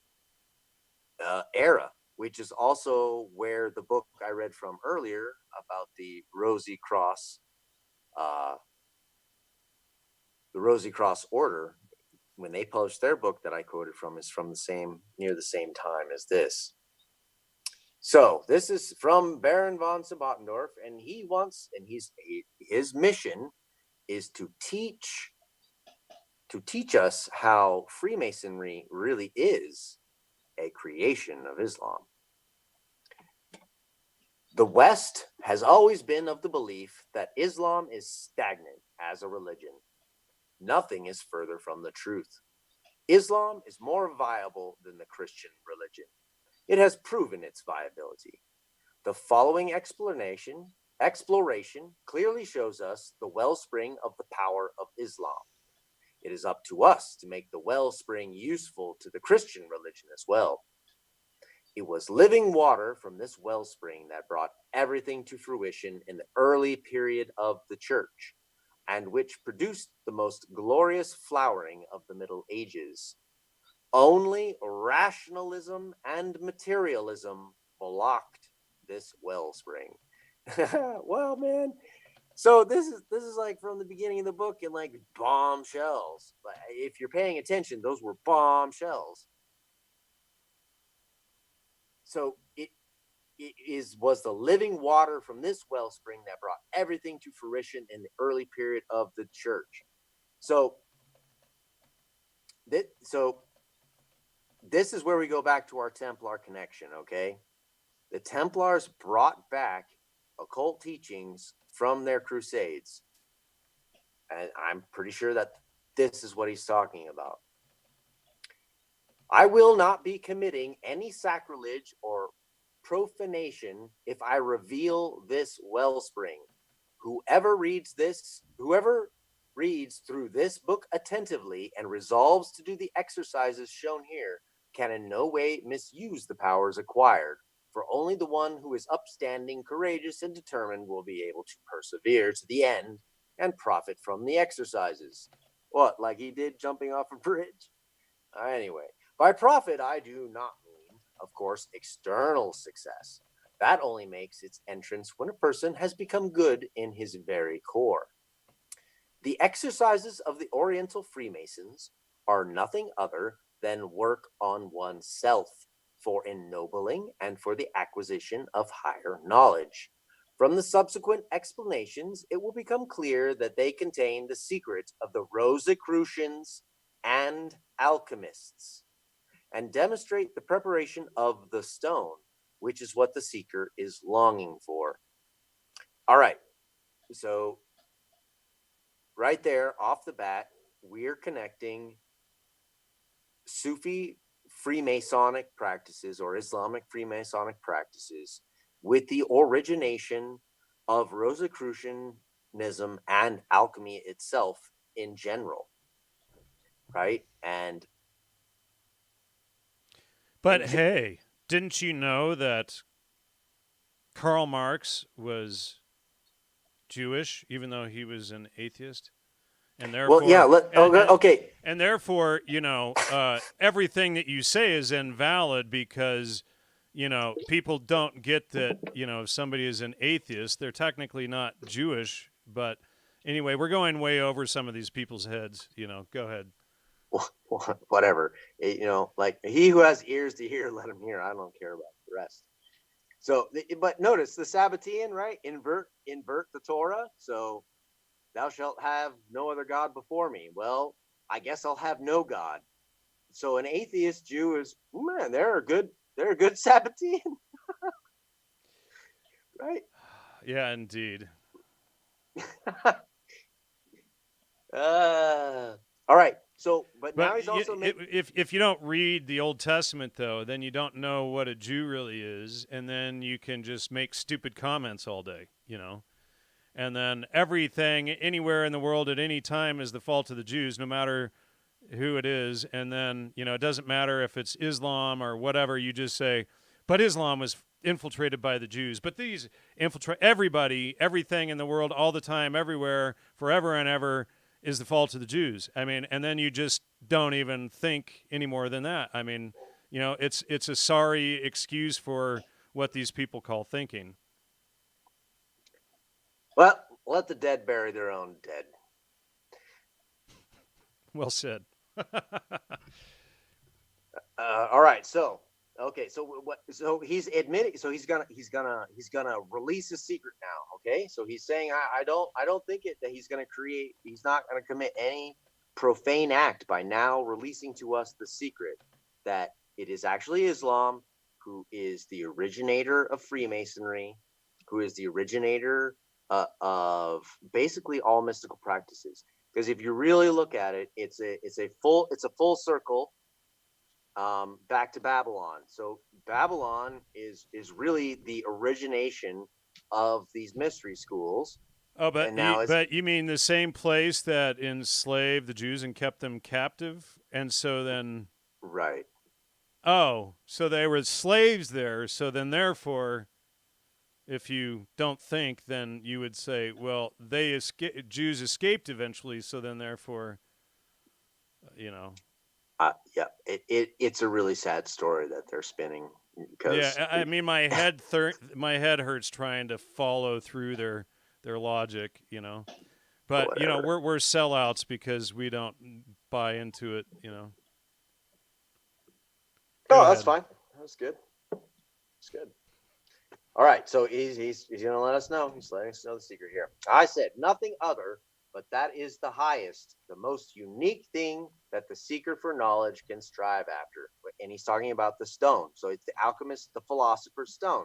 era, which is also where the book I read from earlier about the Rosy Cross Order, when they published their book that I quoted from, is from near the same time as this. So this is from Baron von Sebottendorf, and his mission is to teach us how Freemasonry really is a creation of Islam. The West has always been of the belief that Islam is stagnant as a religion. Nothing is further from the truth. Islam is more viable than the Christian religion. It has proven its viability. The following exploration clearly shows us the wellspring of the power of Islam. It is up to us to make the wellspring useful to the Christian religion as well. It was living water from this wellspring that brought everything to fruition in the early period of the church, and which produced the most glorious flowering of the Middle Ages. Only rationalism and materialism blocked this wellspring. Well, man, so this is like from the beginning of the book in like bombshells. If you're paying attention, those were bombshells. So it was the living water from this wellspring that brought everything to fruition in the early period of the church. So this is where we go back to our Templar connection, okay? The Templars brought back occult teachings from their crusades. And I'm pretty sure that this is what he's talking about. I will not be committing any sacrilege or profanation if I reveal this wellspring. Whoever reads through this book attentively and resolves to do the exercises shown here can in no way misuse the powers acquired, for only the one who is upstanding, courageous, and determined will be able to persevere to the end and profit from the exercises. What, like he did jumping off a bridge? Anyway, by profit, I do not mean, of course, external success. That only makes its entrance when a person has become good in his very core. The exercises of the Oriental Freemasons are nothing other than work on oneself for ennobling and for the acquisition of higher knowledge. From the subsequent explanations, it will become clear that they contain the secret of the Rosicrucians and alchemists, and demonstrate the preparation of the stone, which is what the seeker is longing for. All right, so right there, off the bat, we're connecting Sufi Freemasonic practices or Islamic Freemasonic practices with the origination of Rosicrucianism and alchemy itself in general, right? But hey, didn't you know that Karl Marx was Jewish, even though he was an atheist? And Well, yeah. therefore, Okay. and therefore, everything that you say is invalid because, people don't get that, if somebody is an atheist, they're technically not Jewish. But anyway, we're going way over some of these people's heads. Go ahead. Whatever. Like he who has ears to hear, let him hear. I don't care about the rest. So, but notice the Sabbatean, right? Invert the Torah. So, thou shalt have no other God before me. Well, I guess I'll have no God. So, an atheist Jew is, man, they're a good Sabbatean, right? Yeah, indeed. All right. So, but now he's also if you don't read the Old Testament, though, then you don't know what a Jew really is, and then you can just make stupid comments all day, and then everything anywhere in the world at any time is the fault of the Jews, no matter who it is. And then, it doesn't matter if it's Islam or whatever. You just say, but Islam was infiltrated by the Jews. But these infiltrate everybody, everything in the world, all the time, everywhere, forever and ever is the fault of the Jews. I mean, and then you just don't even think any more than that. I mean, it's a sorry excuse for what these people call thinking. Well, let the dead bury their own dead. Well said. All right. So, okay. So what? So he's admitting. So he's gonna release his secret now. Okay. So he's saying, I don't think that he's gonna create. He's not gonna commit any profane act by now releasing to us the secret that it is actually Islam who is the originator of Freemasonry, who is the originator of basically all mystical practices. Because if you really look at it, it's a full circle back to Babylon. So Babylon is really the origination of these mystery schools. Oh, but you mean the same place that enslaved the Jews and kept them captive, and so then right. Oh, so they were slaves there. So then, therefore, if you don't think, then you would say, well, Jews escaped eventually. So then, therefore, Yeah, it's a really sad story that they're spinning. Because I mean, my head hurts trying to follow through their logic, But whatever. we're sellouts because we don't buy into it, Go Oh, that's ahead. fine. That's good. That's good. All right, so he's gonna let us know. He's letting us know the secret here. I said nothing other, but that is the highest, the most unique thing that the seeker for knowledge can strive after. And he's talking about the stone. So it's the alchemist, the philosopher's stone.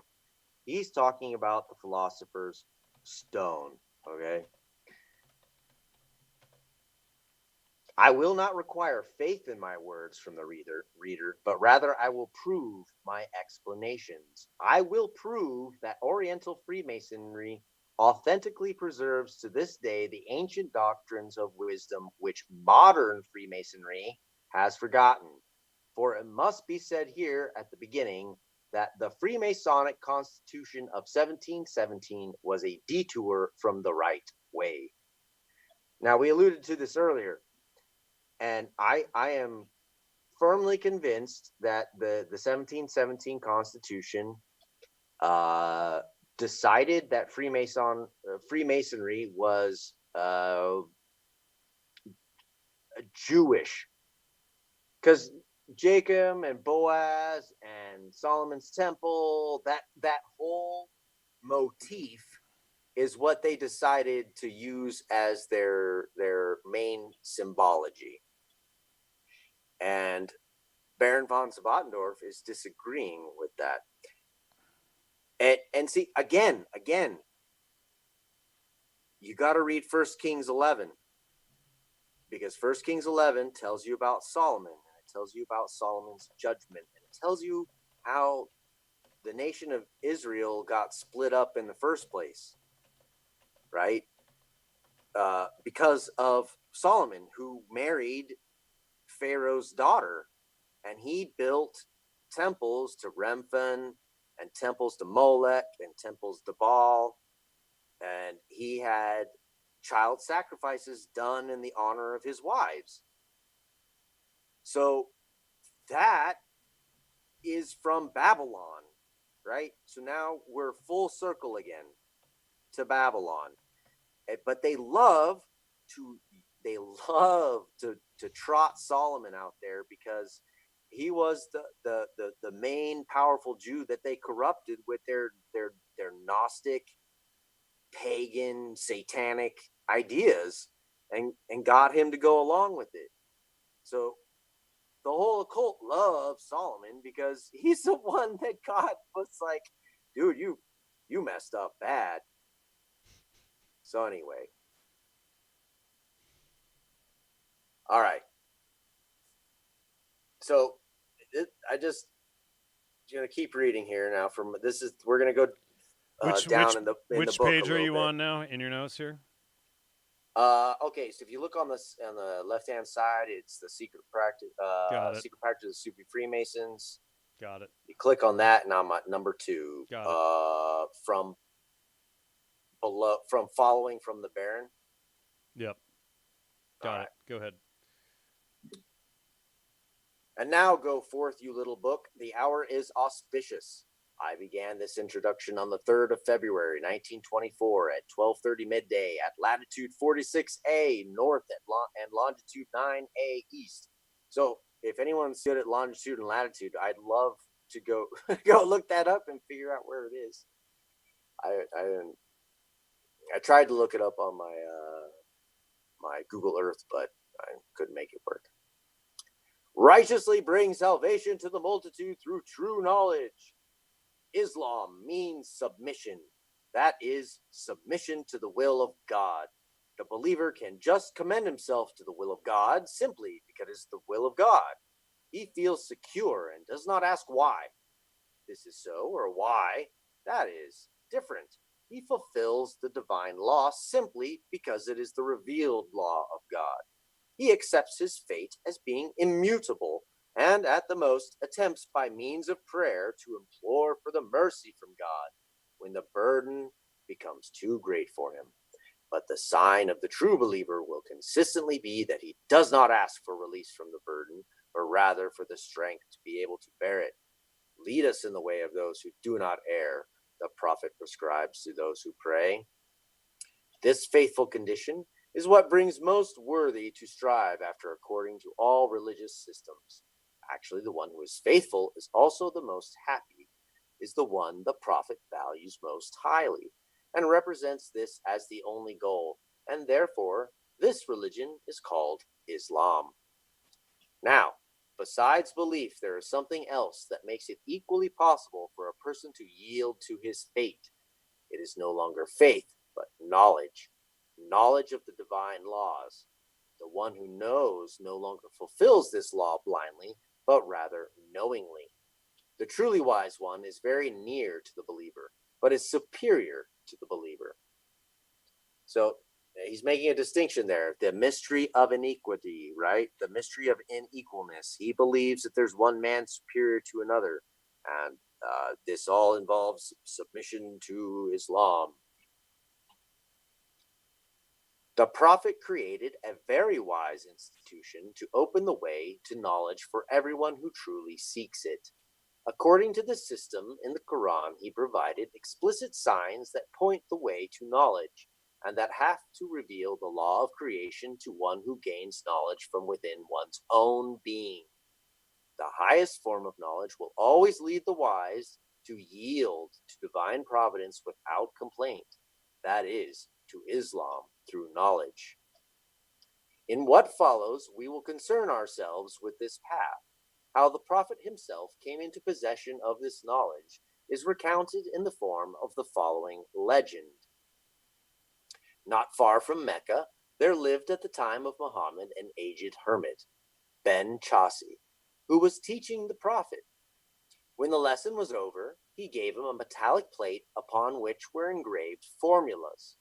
He's talking about the philosopher's stone. Okay. I will not require faith in my words from the reader, but rather I will prove my explanations. I will prove that Oriental Freemasonry authentically preserves to this day the ancient doctrines of wisdom which modern Freemasonry has forgotten. For it must be said here at the beginning that the Freemasonic Constitution of 1717 was a detour from the right way. Now, we alluded to this earlier. And I am firmly convinced that the 1717 Constitution decided that Freemasonry was Jewish, because Jacob and Boaz and Solomon's Temple, that whole motif is what they decided to use as their main symbology. And Baron von Sebottendorf is disagreeing with that. And see, again, you got to read 1 Kings 11, because 1 Kings 11 tells you about Solomon, and it tells you about Solomon's judgment, and it tells you how the nation of Israel got split up in the first place, right? Because of Solomon, who married Pharaoh's daughter, and he built temples to Remphan and temples to Molech and temples to Baal, and he had child sacrifices done in the honor of his wives. So that is from Babylon, right? So now we're full circle again to Babylon. But they love to trot Solomon out there because he was the main powerful Jew that they corrupted with their Gnostic, pagan, satanic ideas, and got him to go along with it. So the whole occult loves Solomon because he's the one that God was like, dude, you messed up bad. So anyway. All right. So gonna keep reading here now. We're gonna go down in the book. Which page are you on now in your notes here? Okay, so if you look on the left hand side, it's the secret practice. Secret practice of the Sufi Freemasons. Got it. You click on that, and I'm at number 2. Got it. From following from the Baron. Yep. Got it. Go ahead. And now go forth, you little book. The hour is auspicious. I began this introduction on the 3rd of February, 1924 at 12:30 midday at latitude 46A north and longitude 9A east. So if anyone's good at longitude and latitude, I'd love to go look that up and figure out where it is. I tried to look it up on my Google Earth, but I couldn't make it work. Righteously bring salvation to the multitude through true knowledge. Islam means submission. That is submission to the will of God. The believer can just commend himself to the will of God simply because it's the will of God. He feels secure and does not ask why this is so or why that is different. He fulfills the divine law simply because it is the revealed law of God. He accepts his fate as being immutable and at the most attempts by means of prayer to implore for the mercy from God when the burden becomes too great for him. But the sign of the true believer will consistently be that he does not ask for release from the burden, but rather for the strength to be able to bear it. Lead us in the way of those who do not err, the prophet prescribes to those who pray. This faithful condition is what brings most worthy to strive after according to all religious systems. Actually, the one who is faithful is also the most happy, is the one the prophet values most highly, and represents this as the only goal, and therefore this religion is called Islam. Now, besides belief, there is something else that makes it equally possible for a person to yield to his fate. It is no longer faith, but knowledge. Knowledge of the divine laws. The one who knows no longer fulfills this law blindly, but rather knowingly. The truly wise one is very near to the believer, but is superior to the believer. So he's making a distinction there. The mystery of iniquity, right? The mystery of unequalness. He believes that there's one man superior to another. And this all involves submission to Islam. The prophet created a very wise institution to open the way to knowledge for everyone who truly seeks it. According to the system in the Quran, he provided explicit signs that point the way to knowledge, and that have to reveal the law of creation to one who gains knowledge from within one's own being. The highest form of knowledge will always lead the wise to yield to divine providence without complaint. That is, to Islam through knowledge. In what follows, we will concern ourselves with this path. How the prophet himself came into possession of this knowledge is recounted in the form of the following legend. Not far from Mecca, there lived at the time of Muhammad an aged hermit, Ben Chassi, who was teaching the prophet. When the lesson was over, he gave him a metallic plate upon which were engraved formulas,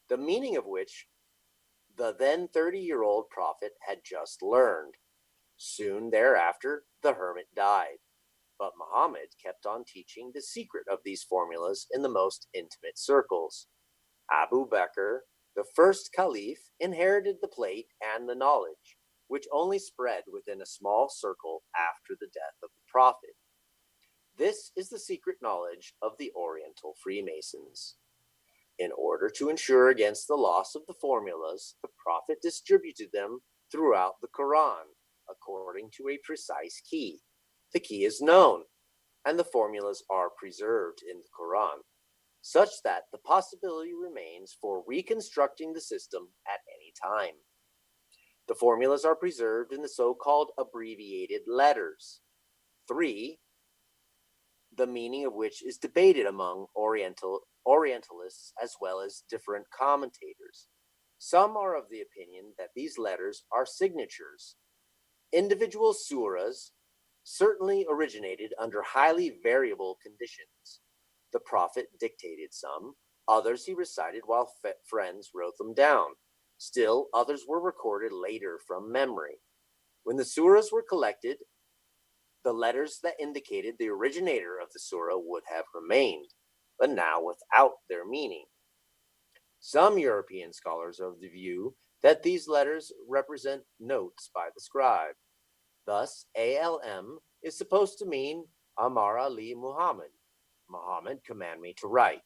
the meaning of which the then 30-year-old prophet had just learned. Soon thereafter, the hermit died, but Muhammad kept on teaching the secret of these formulas in the most intimate circles. Abu Bakr The first caliph inherited the plate and the knowledge, which only spread within a small circle after the death of the prophet. This is the secret knowledge of the Oriental Freemasons. In order to ensure against the loss of the formulas, the prophet distributed them throughout the Quran according to a precise key. The key is known, and the formulas are preserved in the Quran, such that the possibility remains for reconstructing the system at any time. The formulas are preserved in the so-called abbreviated letters, 3, the meaning of which is debated among Orientalists as well as different commentators. Some are of the opinion that these letters are signatures. Individual surahs certainly originated under highly variable conditions. The prophet dictated some, others he recited while friends wrote them down. Still, others were recorded later from memory. When the surahs were collected, the letters that indicated the originator of the surah would have remained, but now without their meaning. Some European scholars are of the view that these letters represent notes by the scribe. Thus, ALM is supposed to mean Amar Ali Muhammad. Muhammad, command me to write.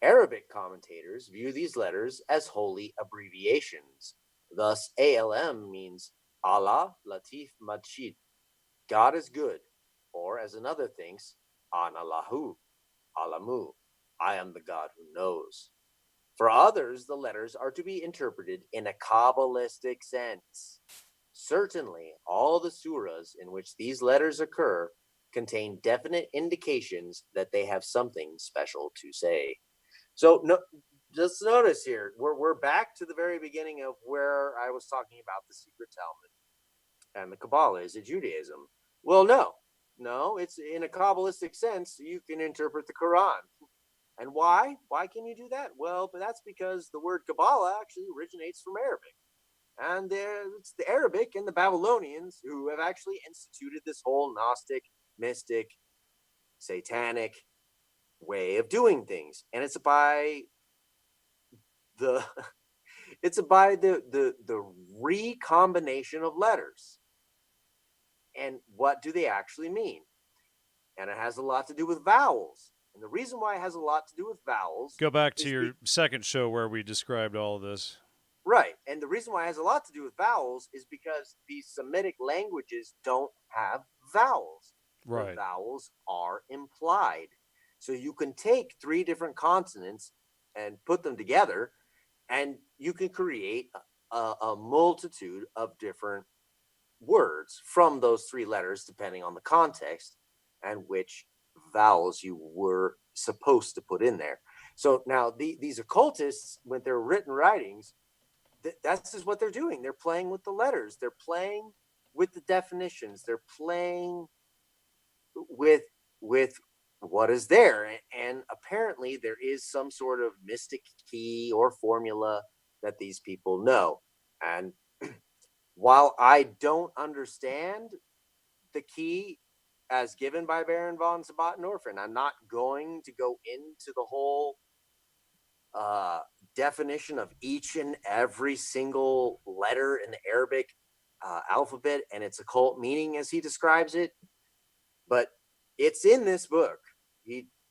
Arabic commentators view these letters as holy abbreviations. Thus, ALM means Allah Latif Majid. God is good. Or, as another thinks, Anallahu, Alamu. I am the God who knows. For others, the letters are to be interpreted in a Kabbalistic sense. Certainly, all the surahs in which these letters occur contain definite indications that they have something special to say. So, just notice here, we're back to the very beginning of where I was talking about the secret Talmud and the Kabbalah. Is it Judaism? Well, no, it's in a Kabbalistic sense. You can interpret the Quran. And why? Why can you do that? Well, but that's because the word Kabbalah actually originates from Arabic. And it's the Arabic and the Babylonians who have actually instituted this whole Gnostic, mystic, satanic way of doing things. And it's by the recombination of letters. And what do they actually mean? And it has a lot to do with vowels. And the reason why it has a lot to do with vowels... Go back to your second show where we described all of this. Right. And the reason why it has a lot to do with vowels is because these Semitic languages don't have vowels. Right. The vowels are implied. So you can take 3 different consonants and put them together, and you can create a multitude of different words from those 3 letters, depending on the context and which vowels you were supposed to put in there. So now these occultists, with their written writings, that's just what they're doing. They're playing with the letters. They're playing with the definitions. They're playing with what is there. And apparently there is some sort of mystic key or formula that these people know. And while I don't understand the key as given by Baron von Sebottendorf, and I'm not going to go into the whole definition of each and every single letter in the Arabic alphabet and its occult meaning as he describes it, but it's in this book.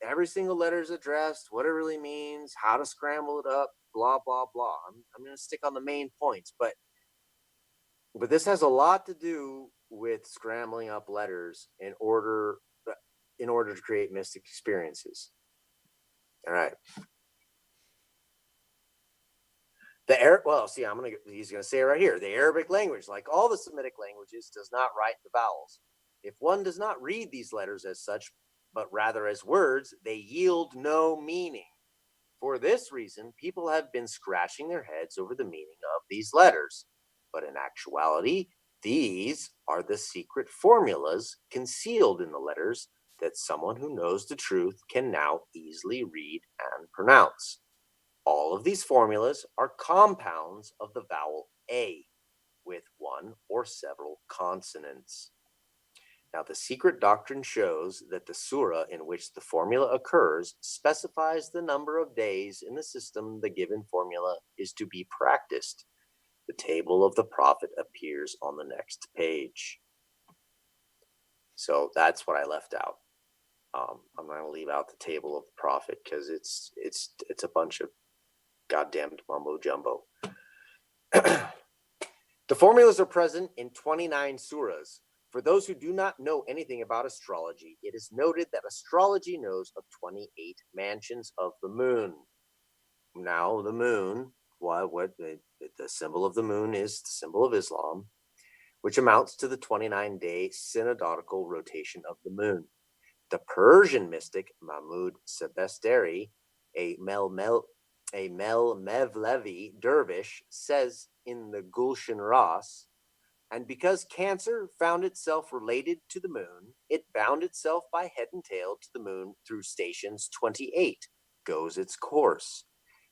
Every single letter is addressed, what it really means, how to scramble it up, blah, blah, blah. I'm going to stick on the main points, but this has a lot to do with scrambling up letters in order to create mystic experiences. All right. He's going to say it right here. The Arabic language, like all the Semitic languages, does not write the vowels. If one does not read these letters as such, but rather as words, they yield no meaning. For this reason, people have been scratching their heads over the meaning of these letters. But in actuality, these are the secret formulas concealed in the letters that someone who knows the truth can now easily read and pronounce. All of these formulas are compounds of the vowel A with one or several consonants. Now, the secret doctrine shows that the surah in which the formula occurs specifies the number of days in the system the given formula is to be practiced. The table of the prophet appears on the next page. So that's what I left out. I'm not going to leave out the table of the prophet because it's a bunch of goddamned mumbo jumbo. The formulas are present in 29 surahs. For those who do not know anything about astrology, it is noted that astrology knows of 28 mansions of the moon. Now, the moon, the symbol of the moon is the symbol of Islam, which amounts to the 29-day synodical rotation of the moon. The Persian mystic Mahmud Sebesteri, a Mevlevi dervish, says in the Gulshan Ras, and because Cancer found itself related to the moon, it bound itself by head and tail to the moon through stations 28, goes its course.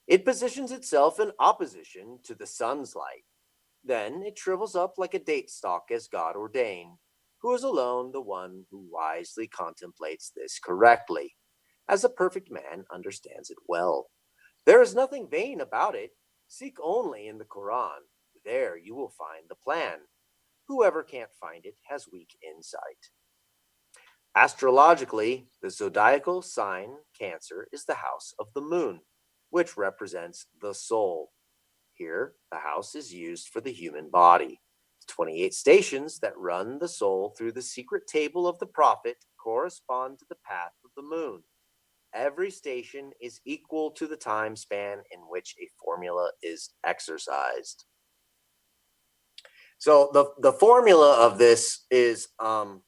It positions itself in opposition to the sun's light. Then it shrivels up like a date stalk as God ordained, who is alone the one who wisely contemplates this correctly, as a perfect man understands it well. There is nothing vain about it. Seek only in the Quran. There you will find the plan. Whoever can't find it has weak insight. Astrologically, the zodiacal sign Cancer is the house of the moon, which represents the soul. Here, the house is used for the human body. The 28 stations that run the soul through the secret table of the prophet correspond to the path of the moon. Every station is equal to the time span in which a formula is exercised. So the formula of this is, to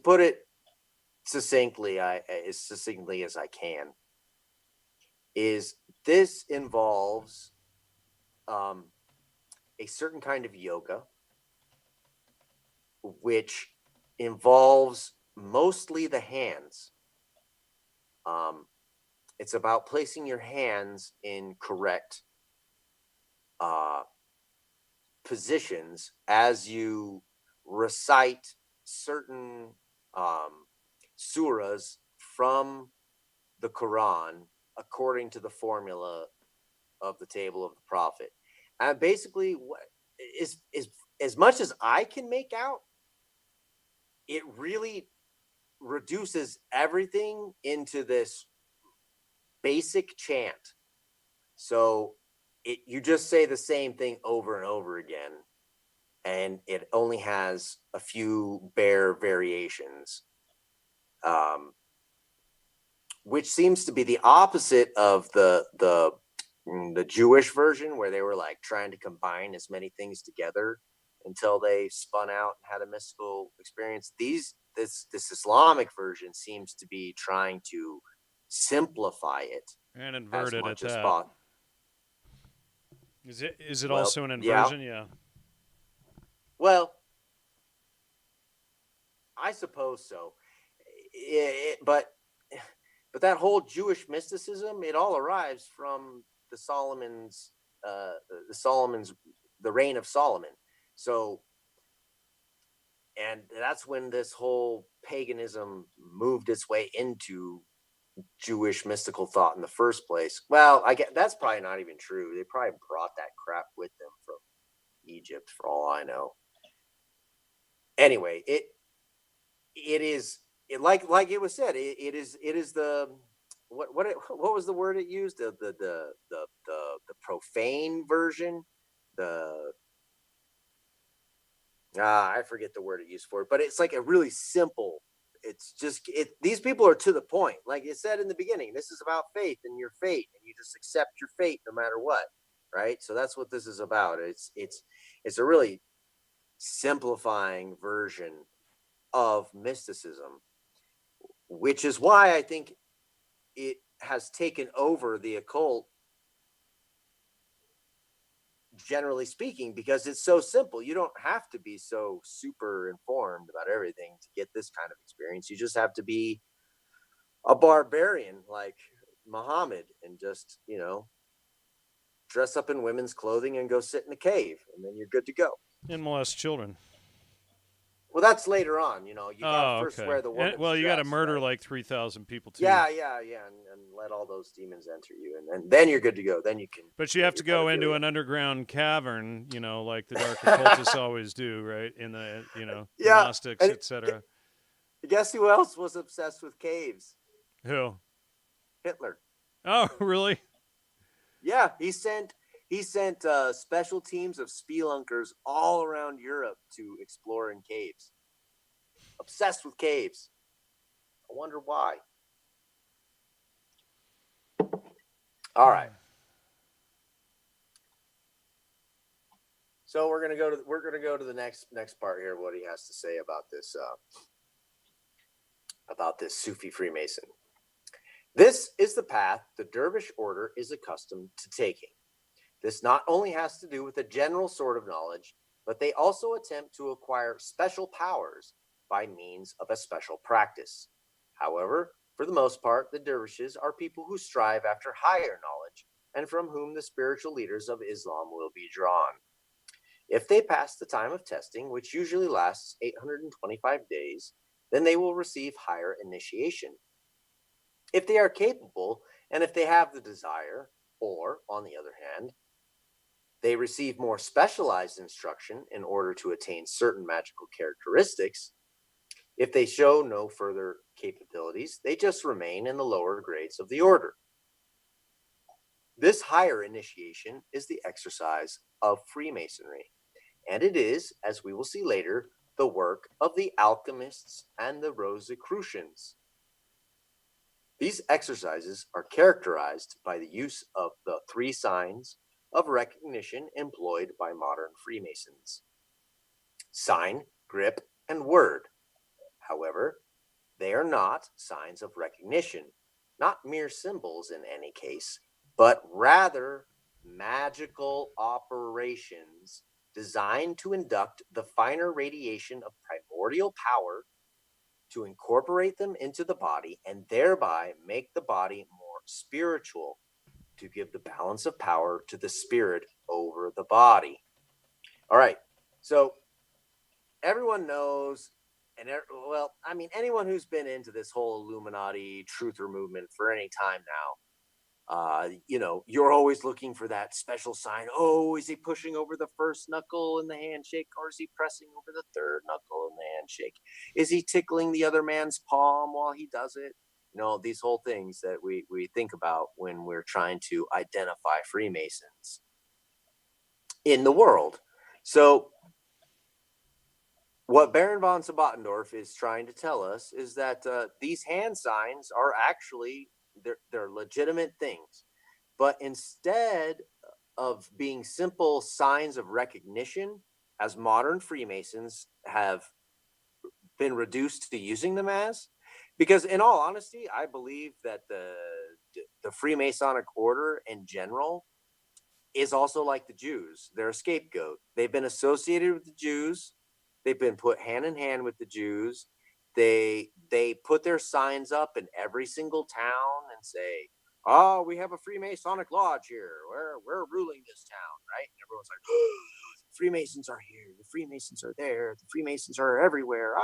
put it succinctly, as succinctly as I can, is this involves a certain kind of yoga, which involves mostly the hands. It's about placing your hands in correct positions as you recite certain surahs from the Quran according to the formula of the table of the prophet. And basically, what is as much as I can make out, it really reduces everything into this basic chant. So you just say the same thing over and over again, and it only has a few bare variations, which seems to be the opposite of the Jewish version, where they were like trying to combine as many things together until they spun out and had a mystical experience. This Islamic version seems to be trying to simplify it And as inverted at much as that. possible. Is it Well, also an yeah. inversion? Yeah. Well, I suppose so. But that whole Jewish mysticism, it all arrives from the reign of Solomon. So, and that's when this whole paganism moved its way into Jewish mystical thought in the first place. Well, I get that's probably not even true. They probably brought that crap with them from Egypt, for all I know. Anyway, it is like it was said. It is the what was the word it used? The profane version. I forget the word it used for it, but it's like a really simple. It's just these people are to the point. Like it said in the beginning, this is about faith and your fate, and you just accept your fate no matter what, right? So that's what this is about. It's a really simplifying version of mysticism, which is why I think it has taken over the occult, generally speaking, because it's so simple. You don't have to be so super informed about everything to get this kind of experience. You just have to be a barbarian like Muhammad and just, dress up in women's clothing and go sit in a cave, and then you're good to go. And molest children. Well, that's later on. You know, you got to Oh, first okay. wear the woman's Well, you got to dress, murder right? like 3,000 people too. Yeah, and let all those demons enter you, and then you're good to go. Then you can. But you Get have your to go into pedophilia. an underground cavern, like the dark occultists always do, right? In the, the Yeah, Gnostics, and etc. guess who else was obsessed with caves? Who? Hitler. Oh, really? Yeah, he sent special teams of spelunkers all around Europe to explore in caves. Obsessed with caves. I wonder why. All right. So we're gonna go to the next part here. What he has to say about this Sufi Freemason. This is the path the dervish order is accustomed to taking. This not only has to do with a general sort of knowledge, but they also attempt to acquire special powers by means of a special practice. However, for the most part, the dervishes are people who strive after higher knowledge and from whom the spiritual leaders of Islam will be drawn. If they pass the time of testing, which usually lasts 825 days, then they will receive higher initiation. If they are capable and if they have the desire, or, on the other hand, they receive more specialized instruction in order to attain certain magical characteristics. If they show no further capabilities, they just remain in the lower grades of the order. This higher initiation is the exercise of Freemasonry, and it is, as we will see later, the work of the alchemists and the Rosicrucians. These exercises are characterized by the use of the 3 signs of recognition employed by modern Freemasons: sign, grip, and word. However, they are not signs of recognition, not mere symbols in any case, but rather magical operations designed to induct the finer radiation of primordial power, to incorporate them into the body, and thereby make the body more spiritual, to give the balance of power to the spirit over the body. All right. So everyone knows, well, I mean, anyone who's been into this whole Illuminati truther movement for any time now, you're always looking for that special sign. Oh, is he pushing over the first knuckle in the handshake, or is he pressing over the third knuckle in the handshake? Is he tickling the other man's palm while he does it? These whole things that we think about when we're trying to identify Freemasons in the world. So what Baron von Sebottendorf is trying to tell us is that these hand signs are actually they're legitimate things, but instead of being simple signs of recognition, as modern Freemasons have been reduced to using them as, because in all honesty, I believe that the Freemasonic order in general is also like the Jews. They're a scapegoat. They've been associated with the Jews. They've been put hand in hand with the Jews. They put their signs up in every single town and say, "Oh, we have a Freemasonic lodge here. We're ruling this town," right? And everyone's like, "Oh, the Freemasons are here. The Freemasons are there. The Freemasons are everywhere."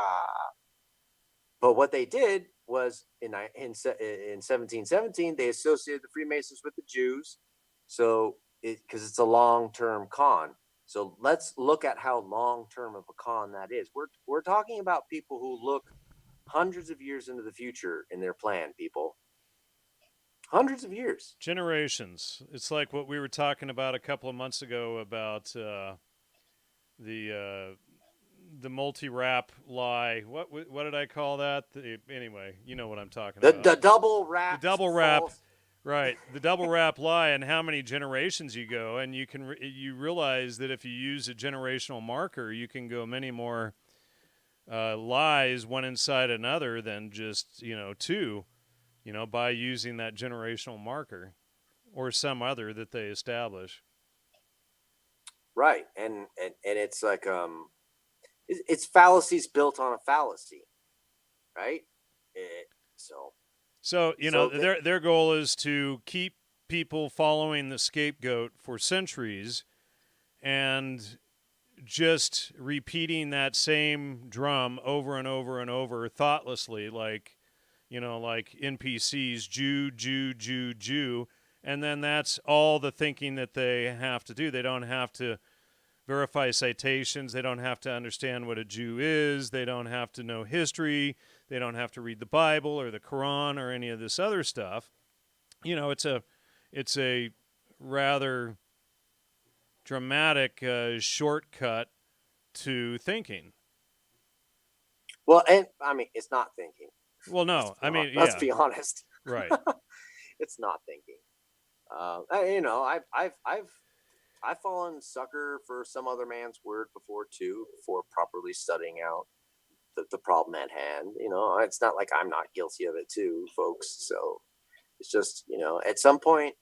But what they did was in 1717 they associated the Freemasons with the Jews, so because it's a long-term con. So let's look at how long-term of a con that is. We're talking about people who look hundreds of years into the future in their plan. People, hundreds of years. Generations. It's like what we were talking about a couple of months ago about the multi-wrap lie. What did I call that? Anyway, you know what I'm talking about. The double wrap. The double wrap. Right, the double wrap lie, and how many generations you go, and you realize that if you use a generational marker, you can go many more lies one inside another than just two, by using that generational marker or some other that they establish. Right, and it's like it's fallacies built on a fallacy, right? So their goal is to keep people following the scapegoat for centuries and just repeating that same drum over and over and over thoughtlessly, like, like NPCs, Jew, Jew, Jew, Jew, and then that's all the thinking that they have to do. They don't have to verify citations. They don't have to understand what a Jew is. They don't have to know history. They don't have to read the Bible or the Quran or any of this other stuff. It's a rather dramatic shortcut to thinking. Well, and I mean, it's not thinking. Well, no, let's be honest. Right. It's not thinking. I've fallen sucker for some other man's word before too, before properly studying out the problem at hand. It's not like I'm not guilty of it too, folks. So it's just, at some point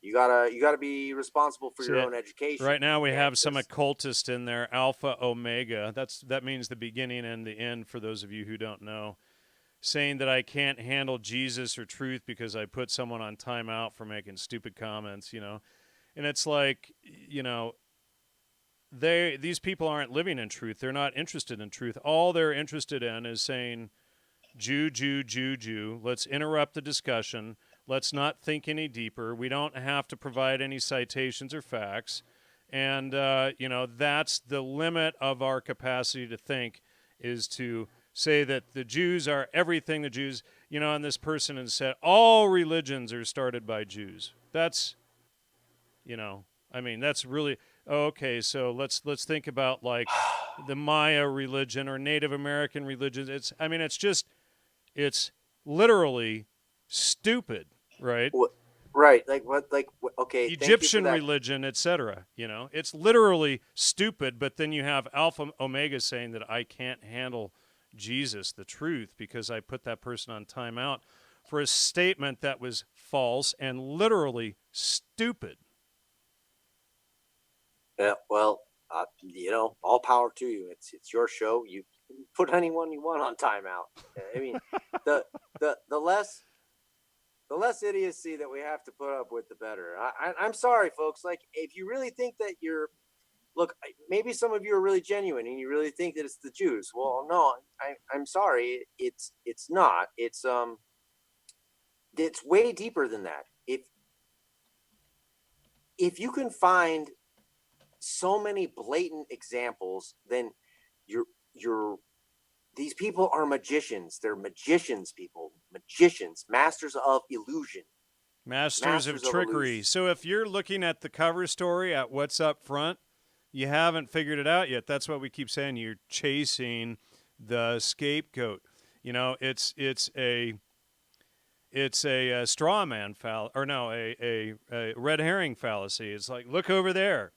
you gotta be responsible for your own education. Right now we have some occultist in there, Alpha Omega. That means the beginning and the end for those of you who don't know, saying that I can't handle Jesus or truth because I put someone on timeout for making stupid comments, And it's like, these people aren't living in truth. They're not interested in truth. All they're interested in is saying, Jew, Jew, Jew, Jew. Let's interrupt the discussion. Let's not think any deeper. We don't have to provide any citations or facts. And, that's the limit of our capacity to think, is to say that the Jews are everything the Jews, and this person has said all religions are started by Jews. That's, that's really, okay, so let's think about like the Maya religion or Native American religion. It's literally stupid, right? Right. Okay. Egyptian religion, etc. It's literally stupid, but then you have Alpha Omega saying that I can't handle Jesus, the truth, because I put that person on timeout for a statement that was false and literally stupid. Yeah, well, all power to you. It's your show. You put anyone you want on timeout. I mean, the less idiocy that we have to put up with, the better. I'm sorry, folks. Like, if you really think that look, maybe some of you are really genuine and you really think that it's the Jews. Well, no, I'm sorry. It's not. It's way deeper than that. If you can find so many blatant examples, then these people are magicians. They're magicians, people. Magicians, masters of illusion. Masters of trickery. So if you're looking at the cover story at what's up front, you haven't figured it out yet. That's what we keep saying. You're chasing the scapegoat. It's a straw man a red herring fallacy. It's like, look over there.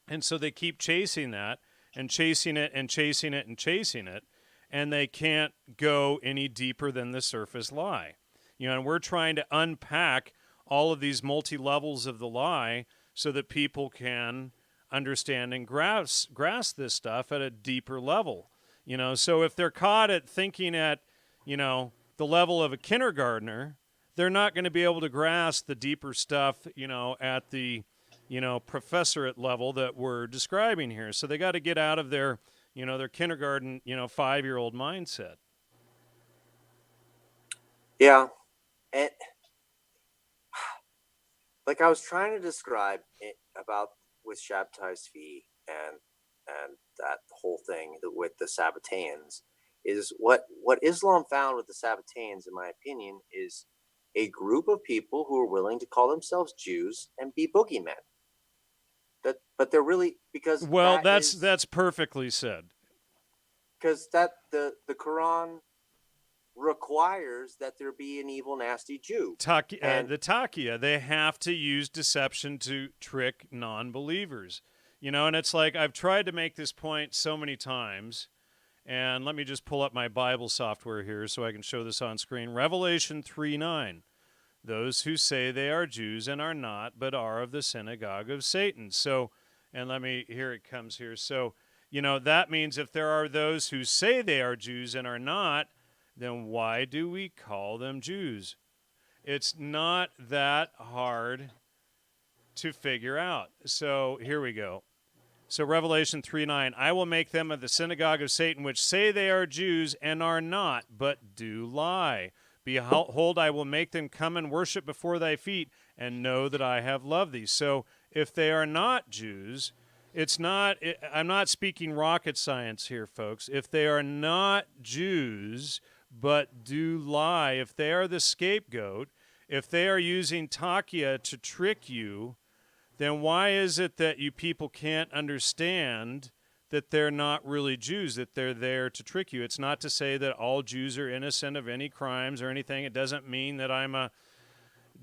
And so they keep chasing that and chasing it and chasing it and chasing it, and they can't go any deeper than the surface lie. And we're trying to unpack all of these multi-levels of the lie so that people can understand and grasp this stuff at a deeper level. So if they're caught at thinking at, the level of a kindergartner, they're not going to be able to grasp the deeper stuff, at the professorate level that we're describing here. So they got to get out of their kindergarten, 5-year-old mindset. Yeah. And like I was trying to describe it about with Shabtai Tzvi and that whole thing with the Sabbateans, is what Islam found with the Sabbateans, in my opinion, is a group of people who are willing to call themselves Jews and be boogeymen. But they're really, because that's perfectly said. Because that the Quran requires that there be an evil, nasty Jew. The Taqiyya, they have to use deception to trick non-believers. And it's like, I've tried to make this point so many times, and let me just pull up my Bible software here so I can show this on screen. Revelation 3:9. Those who say they are Jews and are not, but are of the synagogue of Satan. So, and here it comes here. So, that means if there are those who say they are Jews and are not, then why do we call them Jews? It's not that hard to figure out. So here we go. So Revelation 3:9, I will make them of the synagogue of Satan, which say they are Jews and are not, but do lie. Behold, I will make them come and worship before thy feet and know that I have loved thee. So if they are not Jews, I'm not speaking rocket science here, folks. If they are not Jews, but do lie, if they are the scapegoat, if they are using Takia to trick you, then why is it that you people can't understand that they're not really Jews, that they're there to trick you? It's not to say that all Jews are innocent of any crimes or anything. It doesn't mean that I'm a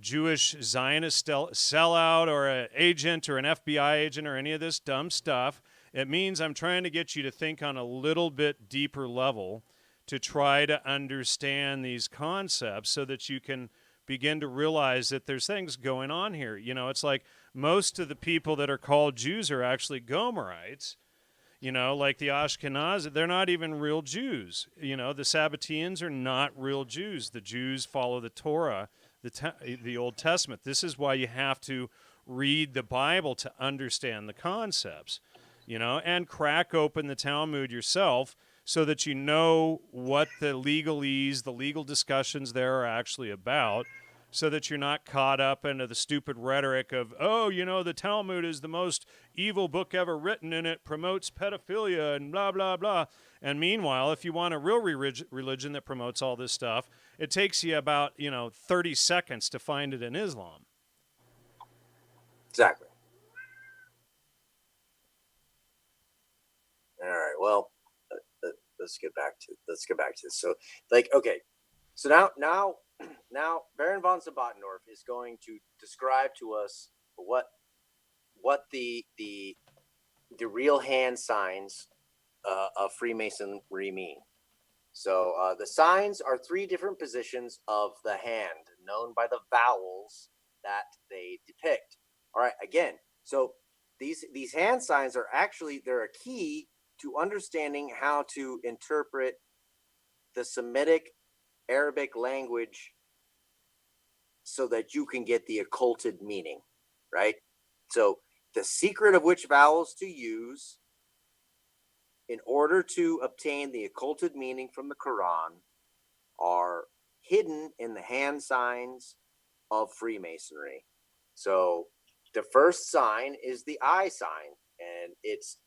Jewish Zionist sellout or an agent or an FBI agent or any of this dumb stuff. It means I'm trying to get you to think on a little bit deeper level to try to understand these concepts so that you can begin to realize that there's things going on here. You know, it's like most of the people that are called Jews are actually Gomerites. You know, like the Ashkenaz, they're not even real Jews. You know, the Sabbateans are not real Jews. The Jews follow the Torah, the Old Testament. This is why you have to read the Bible to understand the concepts, you know, and crack open the Talmud yourself so that you know what the legalese, the legal discussions there are actually about, so that you're not caught up into the stupid rhetoric of, oh, you know, the Talmud is the most evil book ever written and it promotes pedophilia and blah, blah, blah. And meanwhile, if you want a real religion that promotes all this stuff, it takes you about, 30 seconds to find it in Islam. Exactly. All right. Well, let's get back to this. So, okay. So now Baron von Sebottendorf is going to describe to us what the real hand signs of Freemasonry mean. So the signs are 3 different positions of the hand, known by the vowels that they depict. All right. Again, so these hand signs are they're a key to understanding how to interpret the Semitic Arabic language so that you can get the occulted meaning, right? So the secret of which vowels to use in order to obtain the occulted meaning from the Quran are hidden in the hand signs of Freemasonry. So the first sign is the I sign, and it's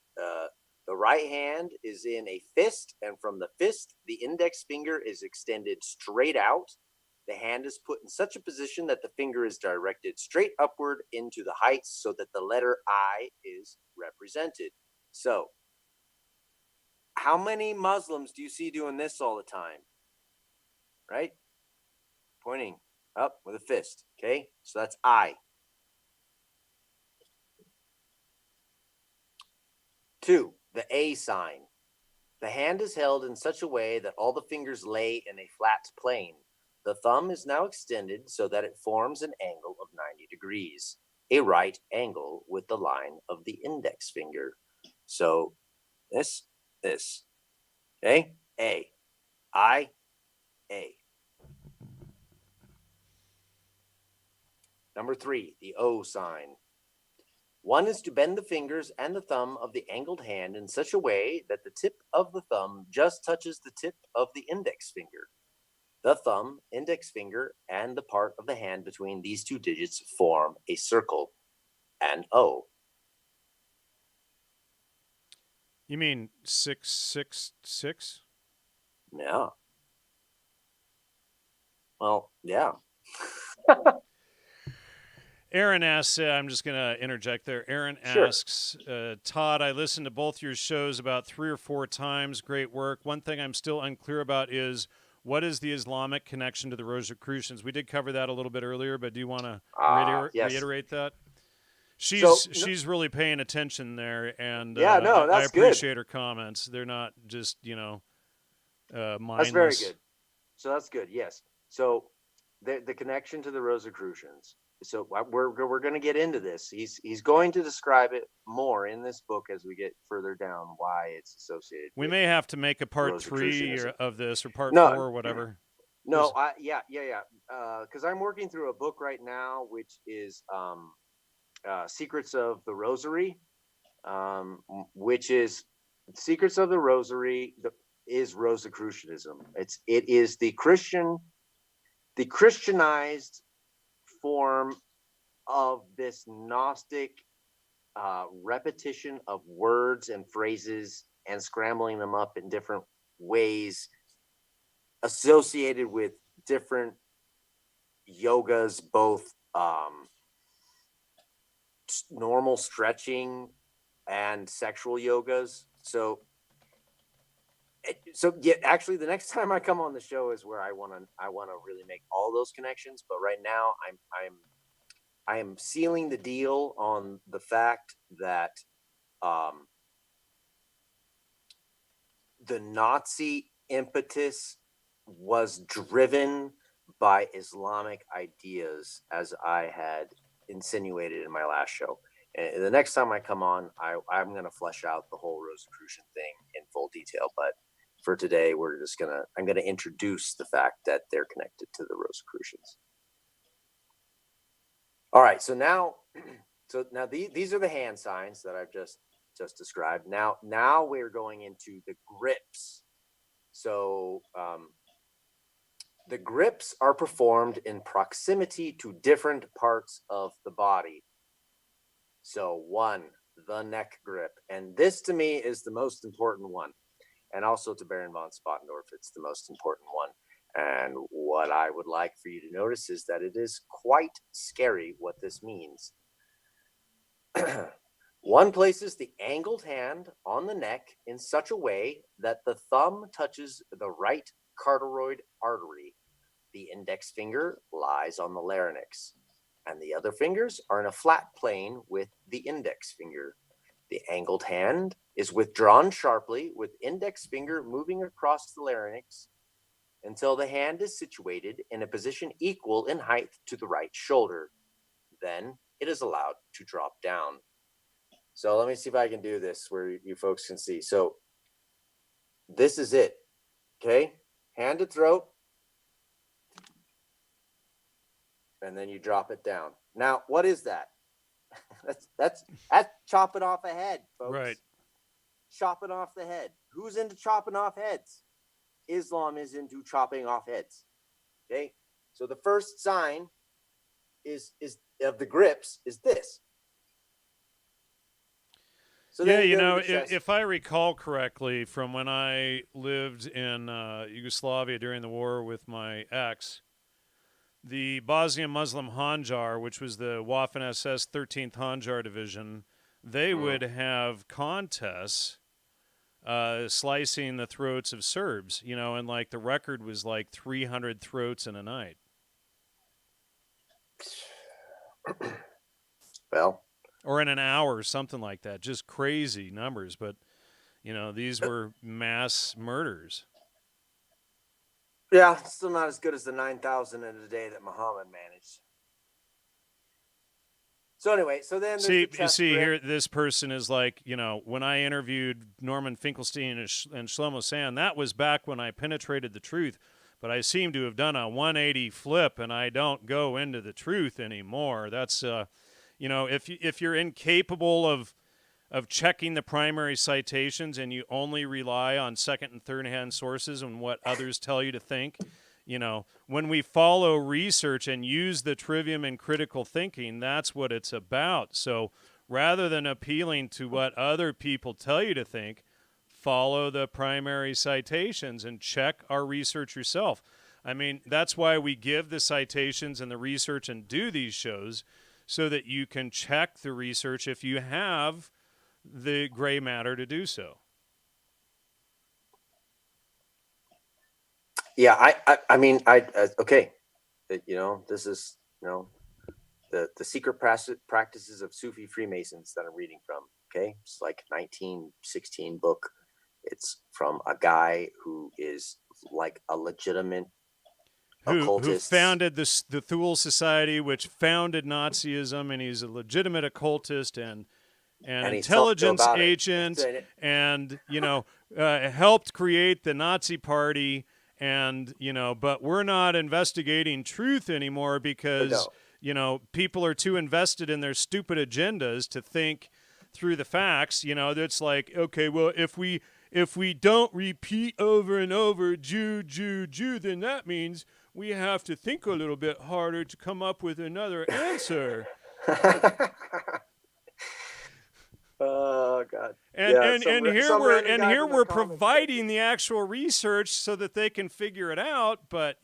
the right hand is in a fist, and from the fist, the index finger is extended straight out. The hand is put in such a position that the finger is directed straight upward into the heights so that the letter I is represented. So, how many Muslims do you see doing this all the time? Right? Pointing up with a fist. Okay? So that's I. 2, the A sign. The hand is held in such a way that all the fingers lay in a flat plane. The thumb is now extended so that it forms an angle of 90 degrees, a right angle with the line of the index finger. So this. Okay? A. I. A. Number 3, the O sign. One is to bend the fingers and the thumb of the angled hand in such a way that the tip of the thumb just touches the tip of the index finger. The thumb, index finger, and the part of the hand between these 2 digits form a circle, an O. You mean 666? Yeah. Well, yeah. Aaron asks, I'm just going to interject there. Aaron asks, Todd, I listened to both your shows about 3 or 4 times. Great work. One thing I'm still unclear about is, what is the Islamic connection to the Rosicrucians? We did cover that a little bit earlier, but do you want to reiterate that? She's really paying attention there, and I appreciate her comments. They're not just, mindless. That's very good. So that's good, yes. So the connection to the Rosicrucians. So we're going to get into this. He's going to describe it more in this book as we get further down why it's associated. We may have to make a part 3 of this, or part 4 or whatever. No, because I'm working through a book right now, which is Secrets of the Rosary. which is Secrets of the Rosary is Rosicrucianism. It is the Christianized form of this Gnostic repetition of words and phrases and scrambling them up in different ways associated with different yogas, both normal stretching and sexual yogas. So yeah, actually the next time I come on the show is where I want to really make all those connections. But right now I am sealing the deal on the fact that the Nazi impetus was driven by Islamic ideas, as I had insinuated in my last show. And the next time I come on, I'm going to flesh out the whole Rosicrucian thing in full detail. But for today, I'm going to introduce the fact that they're connected to the Rosicrucians. All right, so now these are the hand signs that I've just described. Now we're going into the grips. So the grips are performed in proximity to different parts of the body. So 1, the neck grip. And this to me is the most important one. And also to Baron von Sebottendorf, it's the most important one. And what I would like for you to notice is that it is quite scary what this means. One places the angled hand on the neck in such a way that the thumb touches the right carotid artery. The index finger lies on the larynx, and the other fingers are in a flat plane with the index finger. The angled hand is withdrawn sharply with index finger moving across the larynx until the hand is situated in a position equal in height to the right shoulder. Then it is allowed to drop down. So let me see if I can do this where you folks can see. So this is it. Okay. Hand to throat. And then you drop it down. Now, what is that? That's chopping off a head, folks. Right. Chopping off the head. Who's into chopping off heads? Islam is into chopping off heads. Okay. So the first sign is of the grips is this. So yeah, if I recall correctly, from when I lived in Yugoslavia during the war with my ex, the Bosnian Muslim Handjar, which was the Waffen-SS 13th Handjar Division, they would have contests slicing the throats of Serbs, and like the record was like 300 throats in a night. Well, or in an hour, something like that. Just crazy numbers, but these were mass murders. Yeah, still not as good as the 9,000 in a day that Muhammad managed. So anyway, then see here, this person is like, when I interviewed Norman Finkelstein and Shlomo Sand, that was back when I penetrated the truth, but I seem to have done a 180 flip, and I don't go into the truth anymore. That's if you're incapable of checking the primary citations and you only rely on second and third hand sources and what others tell you to think, when we follow research and use the trivium in critical thinking, that's what it's about. So rather than appealing to what other people tell you to think, follow the primary citations and check our research yourself. I mean, that's why we give the citations and the research and do these shows, so that you can check the research if you have the gray matter to do so. Yeah, I mean, okay. This is, the secret practices of Sufi Freemasons that I'm reading from. Okay. It's like 1916 book. It's from a guy who is like a legitimate who founded the Thule Society, which founded Nazism, and he's a legitimate occultist and intelligence agent, and helped create the Nazi Party, and but we're not investigating truth anymore because people are too invested in their stupid agendas to think through the facts, that's like, okay, well, if we don't repeat over and over Jew, Jew, Jew, then that means we have to think a little bit harder to come up with another answer. Oh God! And here we're providing section. the actual research so that they can figure it out. But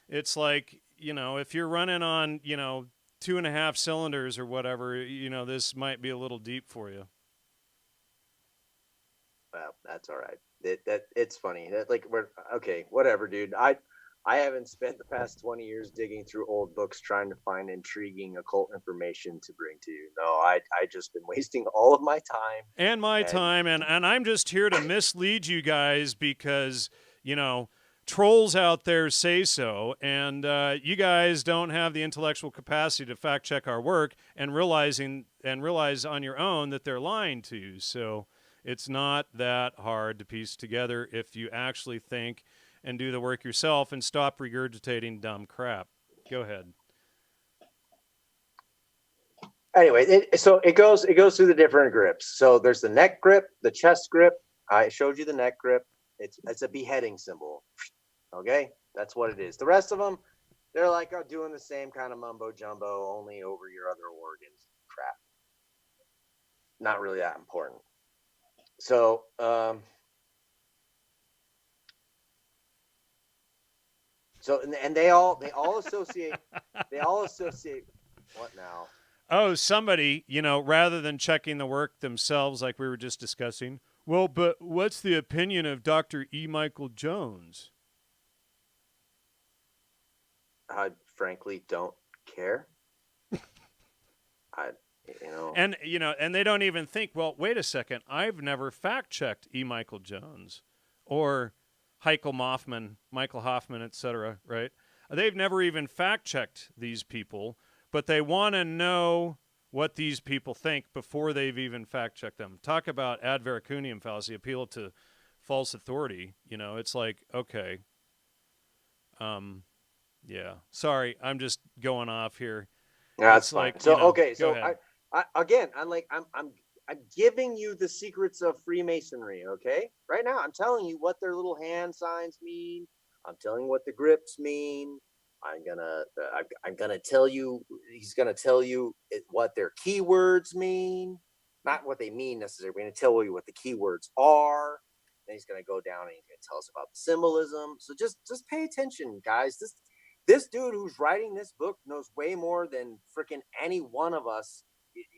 it's like if you're running on 2.5 cylinders or whatever, this might be a little deep for you. Well, that's all right. It's funny. We're okay. Whatever, dude. I haven't spent the past 20 years digging through old books trying to find intriguing occult information to bring to you. No, I just been wasting all of my time. And I'm just here to mislead you guys because, trolls out there say so, and you guys don't have the intellectual capacity to fact check our work and realize on your own that they're lying to you. So it's not that hard to piece together if you actually think and do the work yourself and stop regurgitating dumb crap. Go ahead. Anyway, it goes through the different grips. So there's the neck grip, the chest grip. I showed you the neck grip. It's a beheading symbol. Okay, that's what it is. The rest of them, they're like doing the same kind of mumbo jumbo, only over your other organs. Crap. Not really that important. So, and they all associate what now? Oh, somebody, rather than checking the work themselves like we were just discussing, well, but what's the opinion of Dr. E. Michael Jones? I frankly don't care. And they don't even think, well, wait a second, I've never fact-checked E. Michael Jones or Michael Hoffman, etc., right? They've never even fact-checked these people, but they want to know what these people think before they've even fact-checked them. Talk about ad veracundium fallacy, appeal to false authority. It's like, okay. Yeah. Sorry, I'm just going off here. Yeah, that's fine. Like, so, okay, so I'm giving you the secrets of Freemasonry, okay? Right now, I'm telling you what their little hand signs mean. I'm telling you what the grips mean. I'm gonna tell you. He's gonna tell you what their keywords mean, not what they mean necessarily. We're gonna tell you what the keywords are. Then he's gonna go down and he's gonna tell us about the symbolism. So just pay attention, guys. This dude who's writing this book knows way more than freaking any one of us,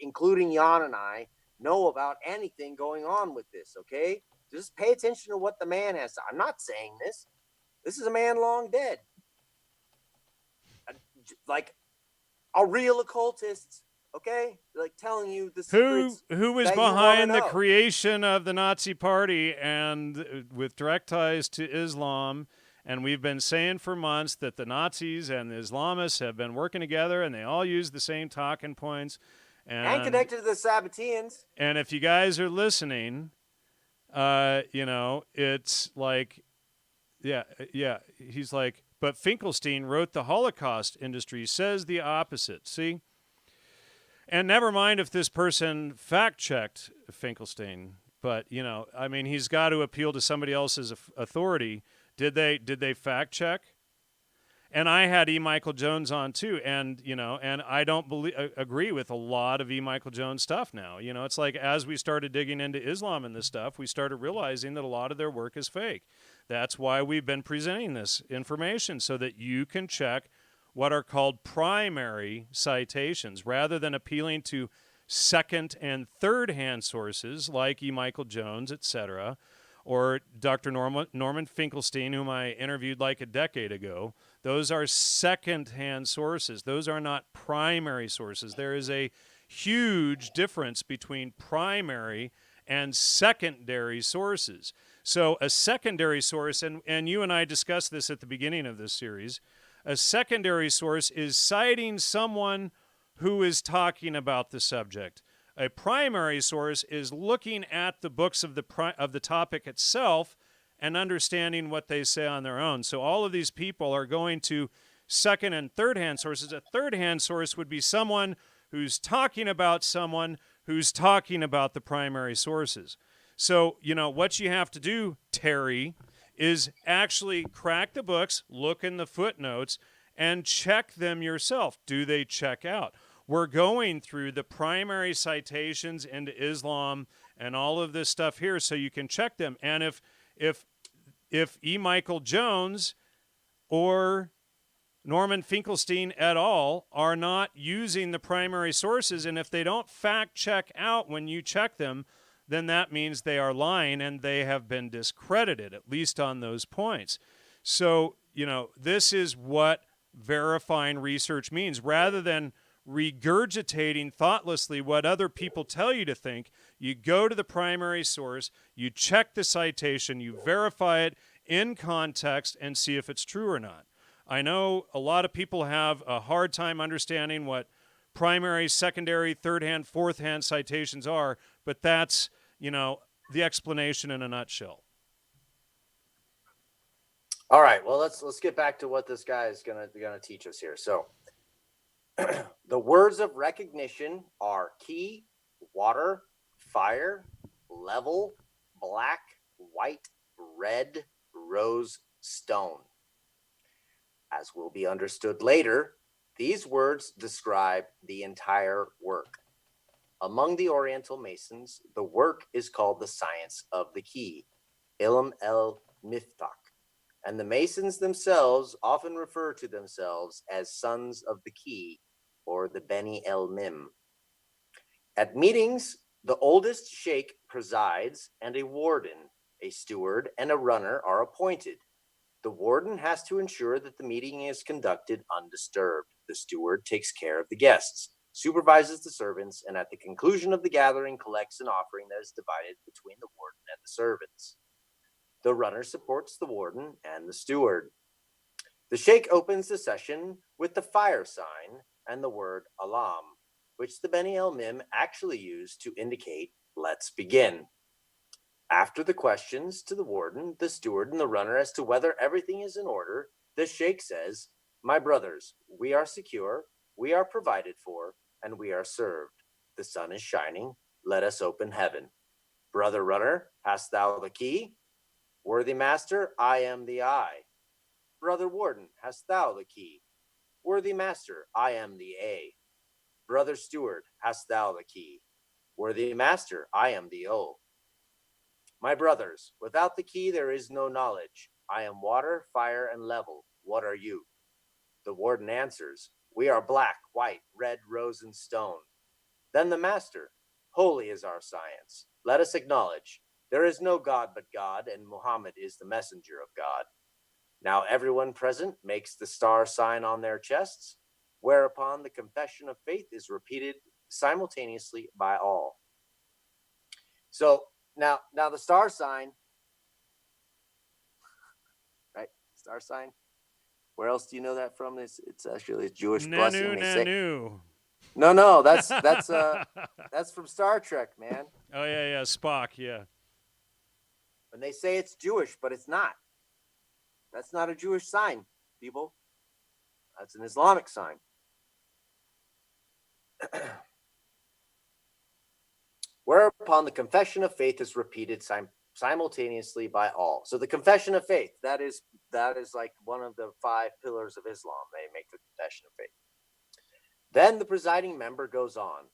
including Jan and I, know about anything going on with this, okay? Just pay attention to what the man has to. I'm not saying this. This is a man long dead. Like a real occultist, okay? Like telling you the secrets. Who was behind the creation of the Nazi Party and with direct ties to Islam. And we've been saying for months that the Nazis and the Islamists have been working together and they all use the same talking points. And connected to the Sabbateans. And if you guys are listening, it's like, yeah. He's like, but Finkelstein wrote the Holocaust industry says the opposite. See? And never mind if this person fact-checked Finkelstein. But, he's got to appeal to somebody else's authority. Did they fact check? And I had E. Michael Jones on too, and I don't agree with a lot of E. Michael Jones stuff now. It's like as we started digging into Islam and this stuff, we started realizing that a lot of their work is fake. That's why we've been presenting this information so that you can check what are called primary citations rather than appealing to second and third hand sources like E. Michael Jones, etc., or Dr. Norman Finkelstein, whom I interviewed like a decade ago. Those are second-hand sources. Those are not primary sources. There is a huge difference between primary and secondary sources. So a secondary source, and you and I discussed this at the beginning of this series, a secondary source is citing someone who is talking about the subject. A primary source is looking at the books of the topic itself and understanding what they say on their own. So all of these people are going to second and third-hand sources. A third-hand source would be someone who's talking about someone who's talking about the primary sources. So, what you have to do, Terry, is actually crack the books, look in the footnotes, and check them yourself. Do they check out? We're going through the primary citations into Islam and all of this stuff here so you can check them. And if E. Michael Jones or Norman Finkelstein et al. Are not using the primary sources, and if they don't fact check out when you check them, then that means they are lying and they have been discredited, at least on those points. So, this is what verifying research means. Rather than regurgitating thoughtlessly what other people tell you to think, you go to the primary source, you check the citation, you verify it in context, and see if it's true or not. I know a lot of people have a hard time understanding what primary, secondary, third-hand, fourth-hand citations are, but that's, the explanation in a nutshell. All right, well, let's get back to what this guy is gonna teach us here. So, the words of recognition are key, water, fire, level, black, white, red, rose, stone. As will be understood later, these words describe the entire work. Among the Oriental Masons, the work is called the science of the key, Ilm el Miftah, and the Masons themselves often refer to themselves as sons of the key, or the Beni el Mim. At meetings, the oldest sheikh presides, and a warden, a steward, and a runner are appointed. The warden has to ensure that the meeting is conducted undisturbed. The steward takes care of the guests, supervises the servants, and at the conclusion of the gathering collects an offering that is divided between the warden and the servants. The runner supports the warden and the steward. The sheikh opens the session with the fire sign and the word alam, which the Beni el Mim actually used to indicate let's begin. After the questions to the warden, the steward, and the runner as to whether everything is in order, the sheikh says, "My brothers, we are secure, we are provided for, and we are served. The sun is shining. Let us open heaven. Brother runner, hast thou the key? Worthy master, I am the eye. Brother warden, hast thou the key? Worthy master, I am the A. Brother steward, hast thou the key? Worthy master, I am the O. My brothers, without the key there is no knowledge. I am water, fire, and level. What are you?" The warden answers, "We are black, white, red, rose, and stone." Then the master, "Holy is our science. Let us acknowledge there is no God but God, and Muhammad is the messenger of God." Now everyone present makes the star sign on their chests, whereupon the confession of faith is repeated simultaneously by all. So now the star sign, right? Star sign. Where else do you know that from? It's actually a Jewish blessing. Nanu. No, that's from Star Trek, man. Oh yeah, Spock, yeah. And they say it's Jewish, but it's not. That's not a Jewish sign, people. That's an Islamic sign. Whereupon the confession of faith is repeated simultaneously by all. So the confession of faith, that is like one of the 5 pillars of Islam. They make the confession of faith. Then the presiding member goes on.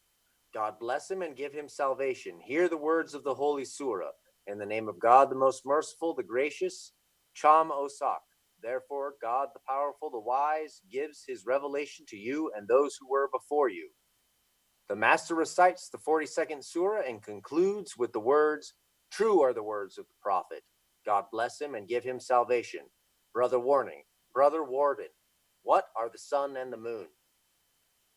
God bless him and give him salvation. Hear the words of the holy surah. In the name of God, the most merciful, the gracious, Cham Osak. Therefore, God, the powerful, the wise, gives his revelation to you and those who were before you. The master recites the 42nd surah and concludes with the words, "True are the words of the prophet. God bless him and give him salvation. Brother warden, what are the sun and the moon?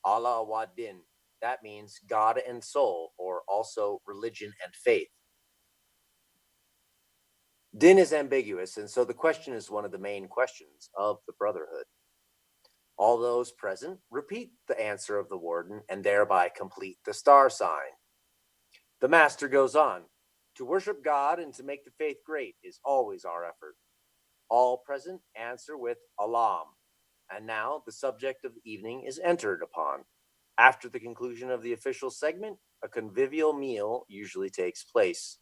Allah wa din. That means God and soul, or also religion and faith. Din is ambiguous, and so the question is one of the main questions of the Brotherhood. All those present repeat the answer of the warden and thereby complete the star sign. The master goes on. To worship God and to make the faith great is always our effort. All present answer with Alam. And now the subject of the evening is entered upon. After the conclusion of the official segment, a convivial meal usually takes place.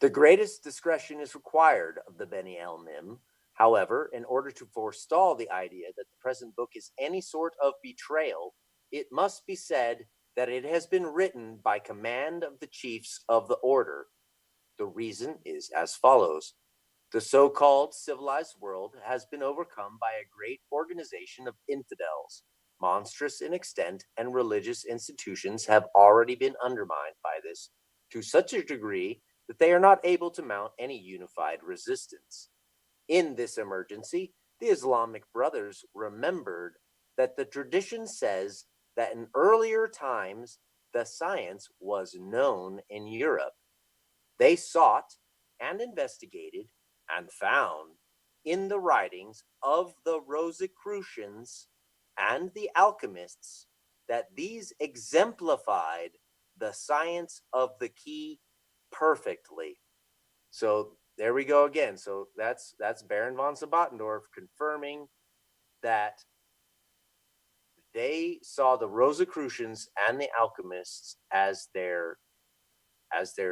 The greatest discretion is required of the Beni El Mim. However, in order to forestall the idea that the present book is any sort of betrayal, it must be said that it has been written by command of the chiefs of the order. The reason is as follows. The so-called civilized world has been overcome by a great organization of infidels. Monstrous in extent, and religious institutions have already been undermined by this to such a degree that they are not able to mount any unified resistance. In this emergency, the Islamic brothers remembered that the tradition says that in earlier times the science was known in Europe. They sought and investigated and found in the writings of the Rosicrucians and the alchemists that these exemplified the science of the key perfectly. So there we go again. So that's Baron von Sebottendorf confirming that they saw the Rosicrucians and the alchemists as their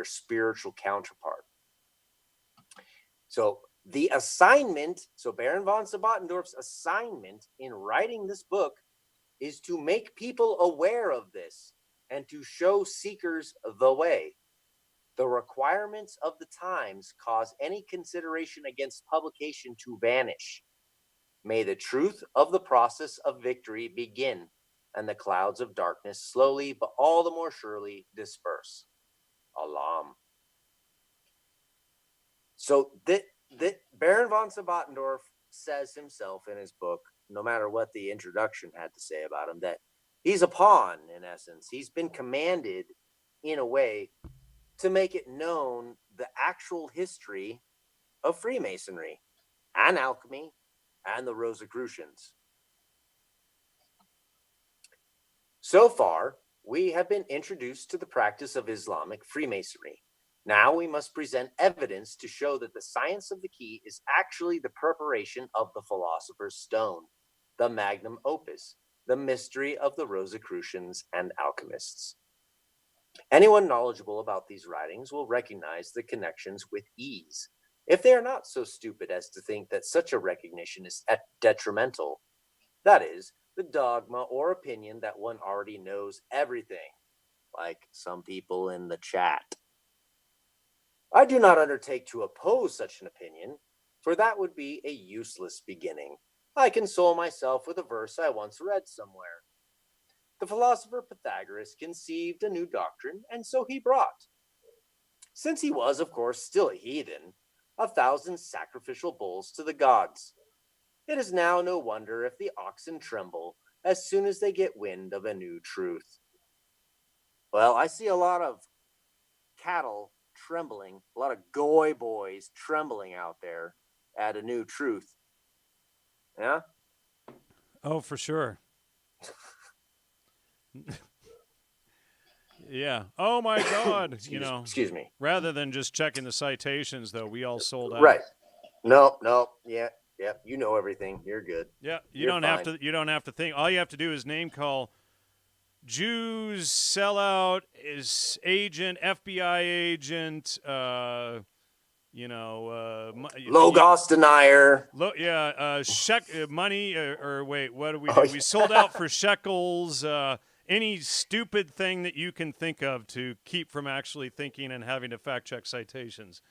spiritual counterpart. So the assignment, so Baron von Sebottendorf's assignment in writing this book is to make people aware of this and to show seekers the way. The requirements of the times cause any consideration against publication to vanish. May the truth of the process of victory begin, and the clouds of darkness slowly but all the more surely disperse. Alam. So Baron von Sebottendorf says himself in his book, no matter what the introduction had to say about him, that he's a pawn, in essence. He's been commanded, in a way, to make it known the actual history of Freemasonry and alchemy and the Rosicrucians. So far, we have been introduced to the practice of Islamic Freemasonry. Now we must present evidence to show that the science of the key is actually the preparation of the philosopher's stone, the magnum opus, the mystery of the Rosicrucians and alchemists. Anyone knowledgeable about these writings will recognize the connections with ease, if they are not so stupid as to think that such a recognition is detrimental. That is, the dogma or opinion that one already knows everything, like some people in the chat. I do not undertake to oppose such an opinion, for that would be a useless beginning. I console myself with a verse I once read somewhere. The philosopher Pythagoras conceived a new doctrine, and so he brought, since he was, of course, still a heathen, 1,000 sacrificial bulls to the gods. It is now no wonder if the oxen tremble as soon as they get wind of a new truth. Well, I see a lot of cattle trembling, a lot of goy boys trembling out there at a new truth. Yeah? Oh, for sure. Yeah. Oh my God. Excuse me. Rather than just checking the citations, though, we all sold out. Right. No. Yeah. You know everything. You're good. Yeah. You don't have to think. All you have to do is name call Jews, sellout, is agent, FBI agent, Logos denier. Money, or wait, what do we do? We sold out for shekels, any stupid thing that you can think of to keep from actually thinking and having to fact check citations,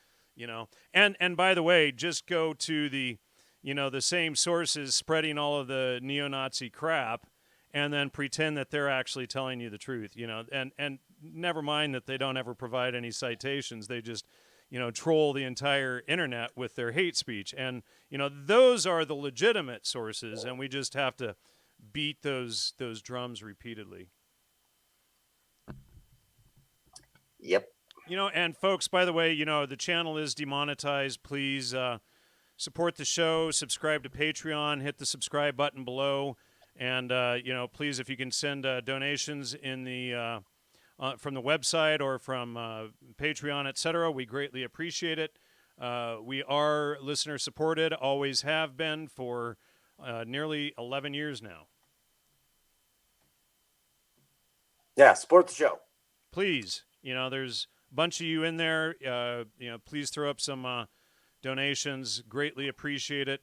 And by the way, just go to the same sources spreading all of the neo-Nazi crap, and then pretend that they're actually telling you the truth, and never mind that they don't ever provide any citations. They just, troll the entire internet with their hate speech. And, those are the legitimate sources, and we just have to beat those drums repeatedly. Yep. And folks, by the way, the channel is demonetized. Please support the show, subscribe to Patreon, hit the subscribe button below. And, please, if you can send donations in the from the website or from Patreon, etc., we greatly appreciate it. We are listener-supported, always have been for nearly 11 years now. Yeah, support the show. please, there's a bunch of you in there. Please throw up some donations. Greatly appreciate it.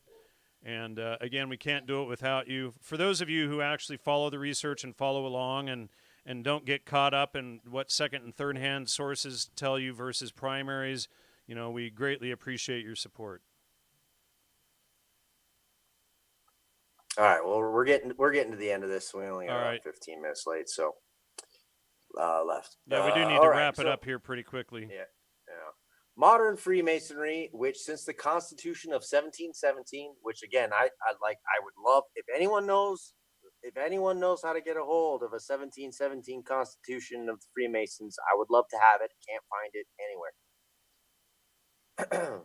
And again, we can't do it without you. For those of you who actually follow the research and follow along and don't get caught up in what second and third hand sources tell you versus primaries, we greatly appreciate your support. All right. Well, we're getting to the end of this. We only got right. 15 minutes late, so left. Yeah, we do need to wrap it up here pretty quickly. Yeah. Modern Freemasonry, which since the Constitution of 1717, which again I would love if anyone knows how to get a hold of a 1717 Constitution of the Freemasons, I would love to have it. Can't find it anywhere.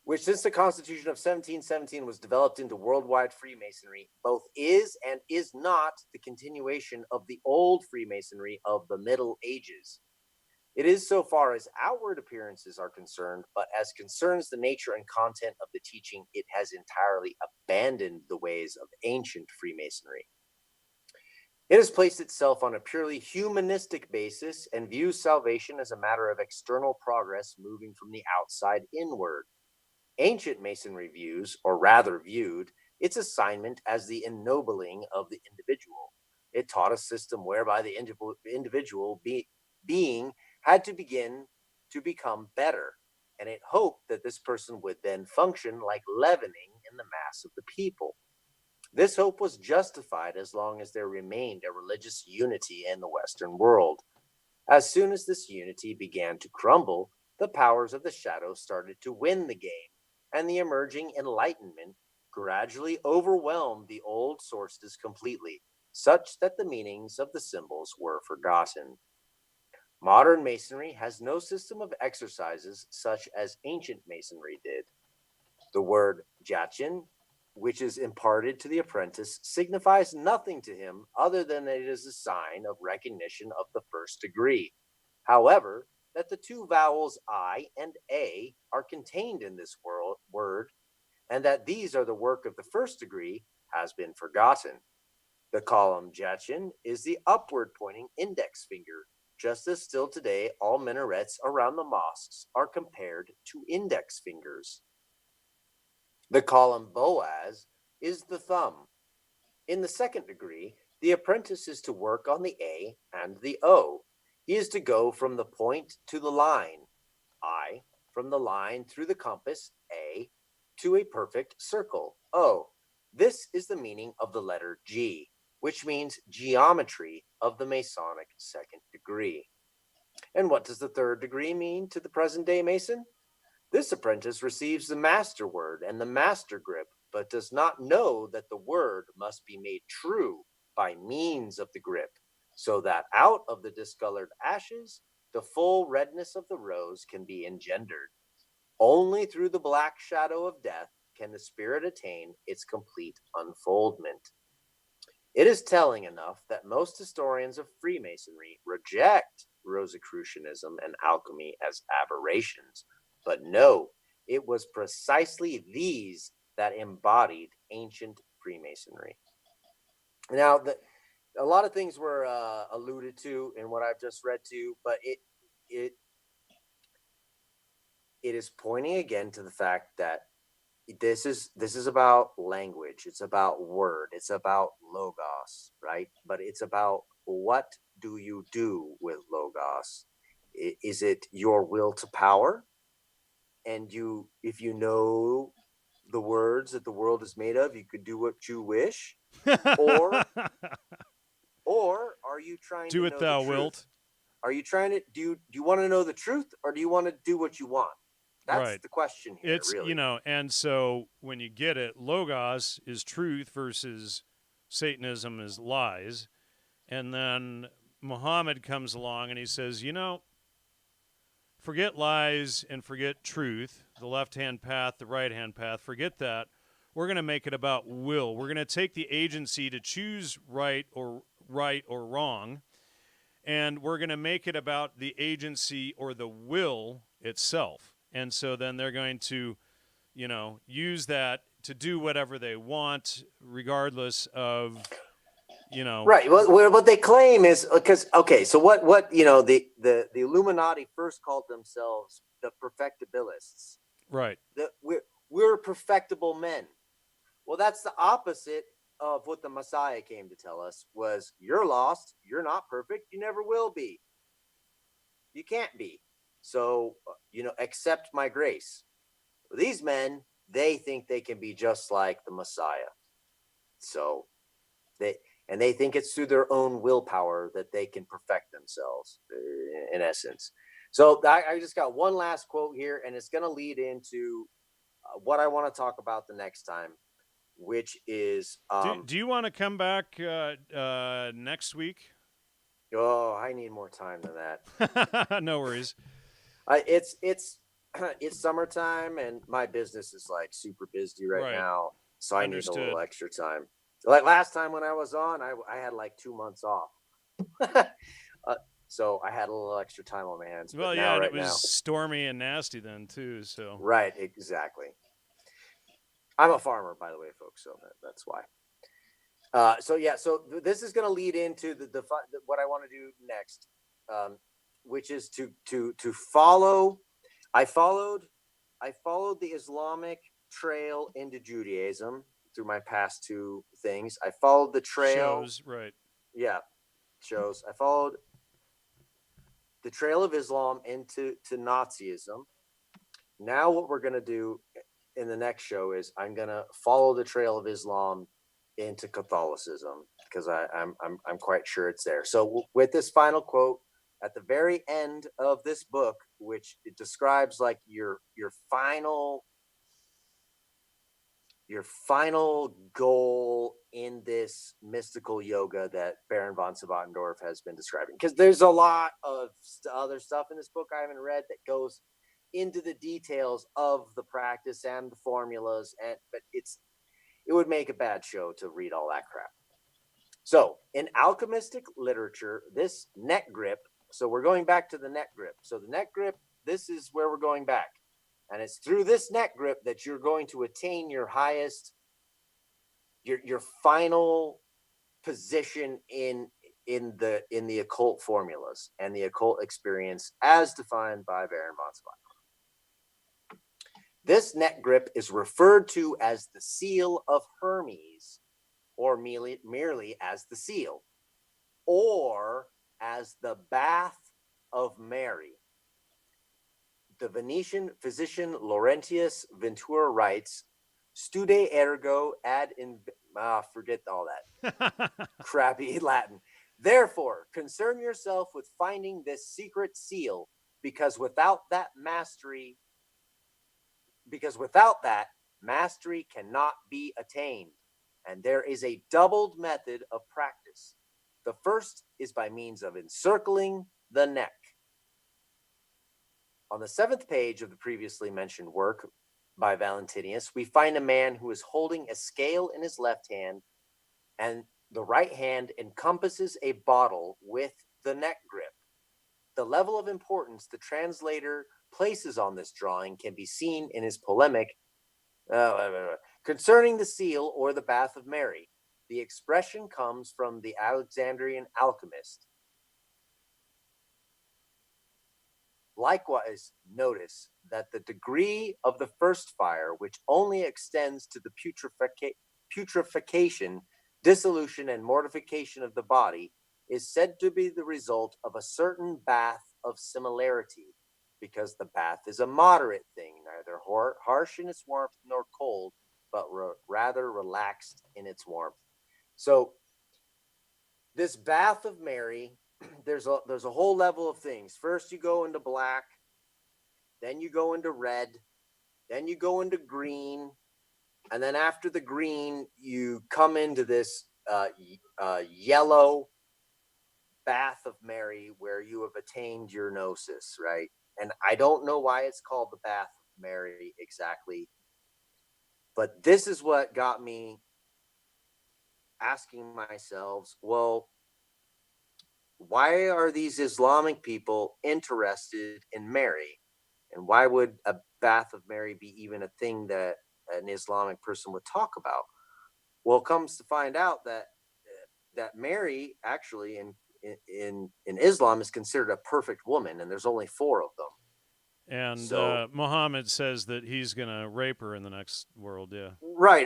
Which since the Constitution of 1717 was developed into worldwide Freemasonry, both is and is not the continuation of the old Freemasonry of the Middle Ages. It is so far as outward appearances are concerned, but as concerns the nature and content of the teaching, it has entirely abandoned the ways of ancient Freemasonry. It has placed itself on a purely humanistic basis and views salvation as a matter of external progress moving from the outside inward. Ancient Masonry views, or rather viewed, its assignment as the ennobling of the individual. It taught a system whereby the individual being had to begin to become better, and it hoped that this person would then function like leavening in the mass of the people. This hope was justified as long as there remained a religious unity in the Western world. As soon as this unity began to crumble, the powers of the shadow started to win the game, and the emerging Enlightenment gradually overwhelmed the old sources completely, such that the meanings of the symbols were forgotten. Modern Masonry has no system of exercises such as ancient Masonry did. The word jachin, which is imparted to the apprentice, signifies nothing to him other than that it is a sign of recognition of the first degree. However, that the two vowels I and A are contained in this word, and that these are the work of the first degree, has been forgotten. The column jachin is the upward pointing index finger, just as still today all minarets around the mosques are compared to index fingers. The column boaz is the thumb. In the second degree, the apprentice is to work on the A and the O. He is to go from the point to the line, I, from the line through the compass, A, to a perfect circle, O. This is the meaning of the letter G, which means geometry of the Masonic second degree. And what does the third degree mean to the present day Mason? This apprentice receives the master word and the master grip, but does not know that the word must be made true by means of the grip, so that out of the discolored ashes, the full redness of the rose can be engendered. Only through the black shadow of death can the spirit attain its complete unfoldment. It is telling enough that most historians of Freemasonry reject Rosicrucianism and alchemy as aberrations, but no, it was precisely these that embodied ancient Freemasonry. Now, a lot of things were alluded to in what I've just read to you, but it is pointing again to the fact that this is about language. It's about word. It's about logos, right? But it's about what do you do with logos? Is it your will to power? And if you know the words that the world is made of, you could do what you wish, or are you trying do to it know thou the truth? wilt? Are you trying to do you want to know the truth, or do you want to do what you want? That's right. The question here. It's really. And so when you get it, logos is truth versus Satanism is lies, and then Muhammad comes along and he says, forget lies and forget truth, the left-hand path, the right-hand path, forget that. We're going to make it about will. We're going to take the agency to choose right or wrong, and we're going to make it about the agency or the will itself. And so then they're going to, use that to do whatever they want, regardless of, you know. Right. What they claim is because so what the Illuminati first called themselves the perfectibilists. Right. We're perfectible men. Well, that's the opposite of what the Messiah came to tell us. Was you're lost, you're not perfect, you never will be. You can't be. So accept my grace. These men, they think they can be just like the Messiah. So they think it's through their own willpower that they can perfect themselves, in essence. So I just got one last quote here, and it's going to lead into what I want to talk about the next time, which is Do you want to come back next week? I need more time than that. No worries. It's it's summertime, and my business is like super busy right now, so I need a little extra time. Like last time when I was on, I had like 2 months off. So I had a little extra time on my hands. Well, now, and it was stormy and nasty then too. So right, exactly. I'm a farmer, by the way, folks, so that's why. So this is going to lead into the what I want to do next, which is to follow. I followed the Islamic trail into Judaism through my past two things. I followed the trail. Shows, right. Yeah, shows. I followed the trail of Islam into Nazism. Now what we're going to do in the next show is I'm going to follow the trail of Islam into Catholicism, because I'm quite sure it's there. So with this final quote at the very end of this book, which it describes like your final goal in this mystical yoga that Baron von Sebottendorf has been describing. Because there's a lot of other stuff in this book I haven't read that goes into the details of the practice and the formulas, but it would make a bad show to read all that crap. So in alchemistic literature, this neck grip, so we're going back to the neck grip. So the neck grip, this is where we're going back. And it's through this neck grip that you're going to attain your highest, your final position in the occult formulas and the occult experience as defined by Baron von Sebottendorf. This neck grip is referred to as the seal of Hermes, or merely as the seal, or as the bath of Mary. The Venetian physician Laurentius Ventura writes, "Stude ergo ad forget all that crappy Latin. Therefore, concern yourself with finding this secret seal, because without that, mastery cannot be attained. And there is a doubled method of practice. The first is by means of encircling the neck." On the 7th page of the previously mentioned work by Valentinus, we find a man who is holding a scale in his left hand, and the right hand encompasses a bottle with the neck grip. The level of importance the translator places on this drawing can be seen in his polemic concerning the seal or the bath of Mary. The expression comes from the Alexandrian alchemist. Likewise, notice that the degree of the first fire, which only extends to the putrefaction, dissolution, and mortification of the body, is said to be the result of a certain bath of similarity, because the bath is a moderate thing, neither harsh in its warmth nor cold, but rather relaxed in its warmth. So this bath of Mary, there's a whole level of things. First you go into black, then you go into red, then you go into green, and then after the green you come into this yellow bath of Mary, where you have attained your gnosis, right? And I don't know why it's called the bath of Mary exactly, but this is what got me asking myself, well, why are these Islamic people interested in Mary? And why would a bath of Mary be even a thing that an Islamic person would talk about? Well, it comes to find out that that Mary actually in Islam is considered a perfect woman, and there's only 4 of them. And So Muhammad says that he's going to rape her in the next world. Yeah. right.